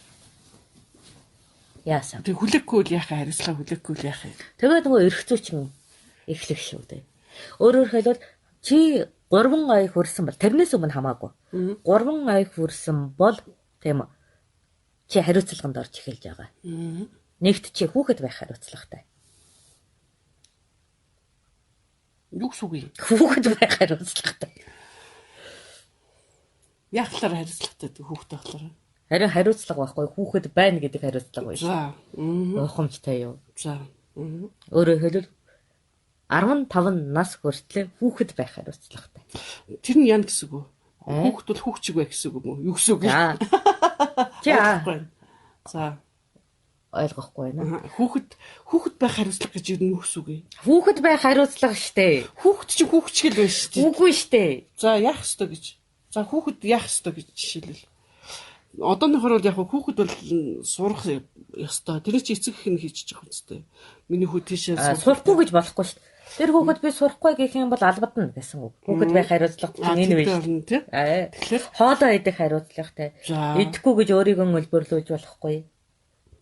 B: Яасан.
A: Тэг хүлээхгүй л яхаа хариуцлага хүлээхгүй л яхаа.
B: Тэгээд нөгөө эрх зүйчин эхлэх шүү дээ. Өөрөөр хэлбэл чи 3 ая хүрсэн бол тэрнээс өмнө хамаагүй. 3 ая хүрсэн бол тийм үү. Чи хариуцлаганд орж эхэлж байгаа. Нэгт чи хүүхэд байх хариуцлагатай.
A: Юу гэсэн үг юм?
B: Хүүхэд байх хариуцлагатай.
A: Яг талаар хариуцлагатай хүүхэд болохоор.
B: Харин хариуцлага байхгүй хүүхэд байна гэдэг хариуцлага байна.
A: За.
B: Ухамжтай юу?
A: За.
B: Өөрөөр хэлбэл 15 нас хүртлээр хүүхэд байх хариуцлагатай.
A: Тэр нь яа гэсэн үг вэ? Хүүхэд бол хүүхчиг байх гэсэн үг юм уу? Юу гэсэн үг юм? За.
B: Ойлгохгүй байна.
A: Хүүхэд байх хариуцлага гэж юу гэсэн үг юм?
B: Хүүхэд байх хариуцлага штэ.
A: Хүүхэд чинь хүүхчгэл байна шүү дээ.
B: Үгүй штэ.
A: За яах ёстой гэж. За хүүхэд яах ёстой гэж жишээлбэл. Одооныхоор бол яг хүүхэд бол сурах ёстой. Тэр чинь эцэг их нь хийчих юм зү. Миний хүү тийшээ
B: сурахгүй гэж болохгүй шүү дээ. Тэр хүүхэд би сурахгүй гэх юм бол албадна гэсэн үг. Хүүхэд байх хариуцлага чинь энэ биш. Тэгэхээр хоолоо идэх хариуцлагатай. Идэхгүй гэж өөрийгөө өлбөрлөөж болохгүй.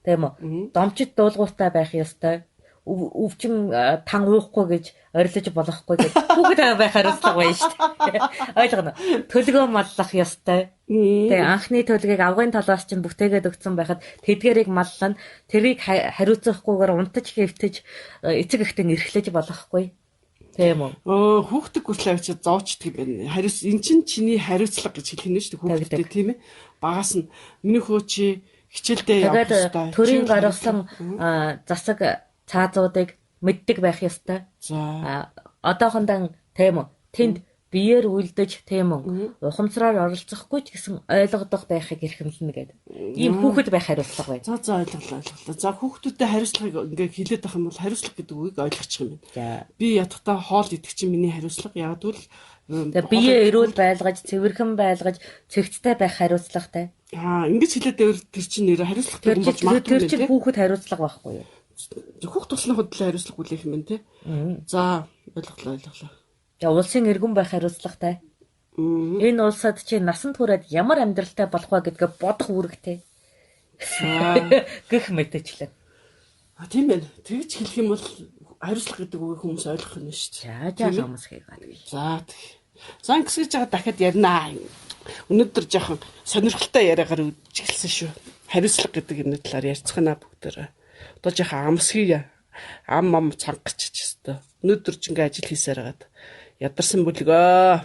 B: Тийм үү? Домчид дуулууртай байх ёстой. Өвчин тан уухгүй гэж орилж болохгүй гэж хүүхэд байх хариуцлага байна шүү дээ. Ойлгоно. Төлгөө маллах ёстой. Тэгээ анхны төлгийг авгын талаас чинь бүтээгээд өгсөн байхад тэдгэрийг маллана. Тэрийг хариуцахгүйгээр унтаж хэвтэж эцэг эхтэн эрхлэж болохгүй. Тийм үү?
A: Хүүхдийг хүртэл авчид зоочдөг юм байна. Эн чинь чиний хариуцлага гэж хэлэх нь шүү дээ хүүхдэд тийм ээ. Багаас нь миний хөө чи хичээлдээ явах ёстой.
B: Төрийн гаргасан засаг цаазуудыг мэддэг байх ёстой.
A: За.
B: Одоохондоо тийм үү? Тэнд биеэр үлдэж тийм үү? Ухамсараар оролцохгүй ч гэсэн ойлгодох байхыг эрхэмлэнэ гэдэг. Ийм хүүхэд байх хариуцлага байна.
A: За ойлголоо. За хүүхдүүдэд хариуцлагыг ингээ хэлээд байх юм бол хариуцлага гэдэг үгийг ойлгочих юм байна. Би ятгахтаа хоол идэх чинь миний хариуцлага. Яг л
B: бие эрүүл байлгаж, цэвэрхэн байлгаж, цэгцтэй байх хариуцлагатай.
A: Ингэж хэлээд байвал тэр чинь нэр хариуцлагатай юм болж магадгүй.
B: Тэр чинь хүүхэд хариуцлага байхгүй юу?
A: Хүүхд тусны хөдөлгөөний хариуцлага хүлээх юм байна те. За ойлголоо.
B: За улсын иргэн байх хариуцлагатай. Энэ улсад чи насанд хүрээд ямар амьдралтай болох вэ гэдгээ бодох үүрэгтэй. Гэх мэтчлээ.
A: Тийм байна. Тэгж хэлэх юм бол хариуцлага гэдэг үгийг хүмүүс ойлгох юм шүү дээ.
B: За хүмүүс хийгээд.
A: За ингэсэж байгаа дахиад ярина. Өнөөдөр жоохон сонирхолтой яриагаар үжиглсэн шүү. Хариуцлага гэдэг энэ талаар ярьцгаана бүгдээрээ. Одоо жоохон амсхий ам цангачч өстой. Өнөөдөр ч ингээ ажил хийсээр хагаад ядарсан бүлгөө.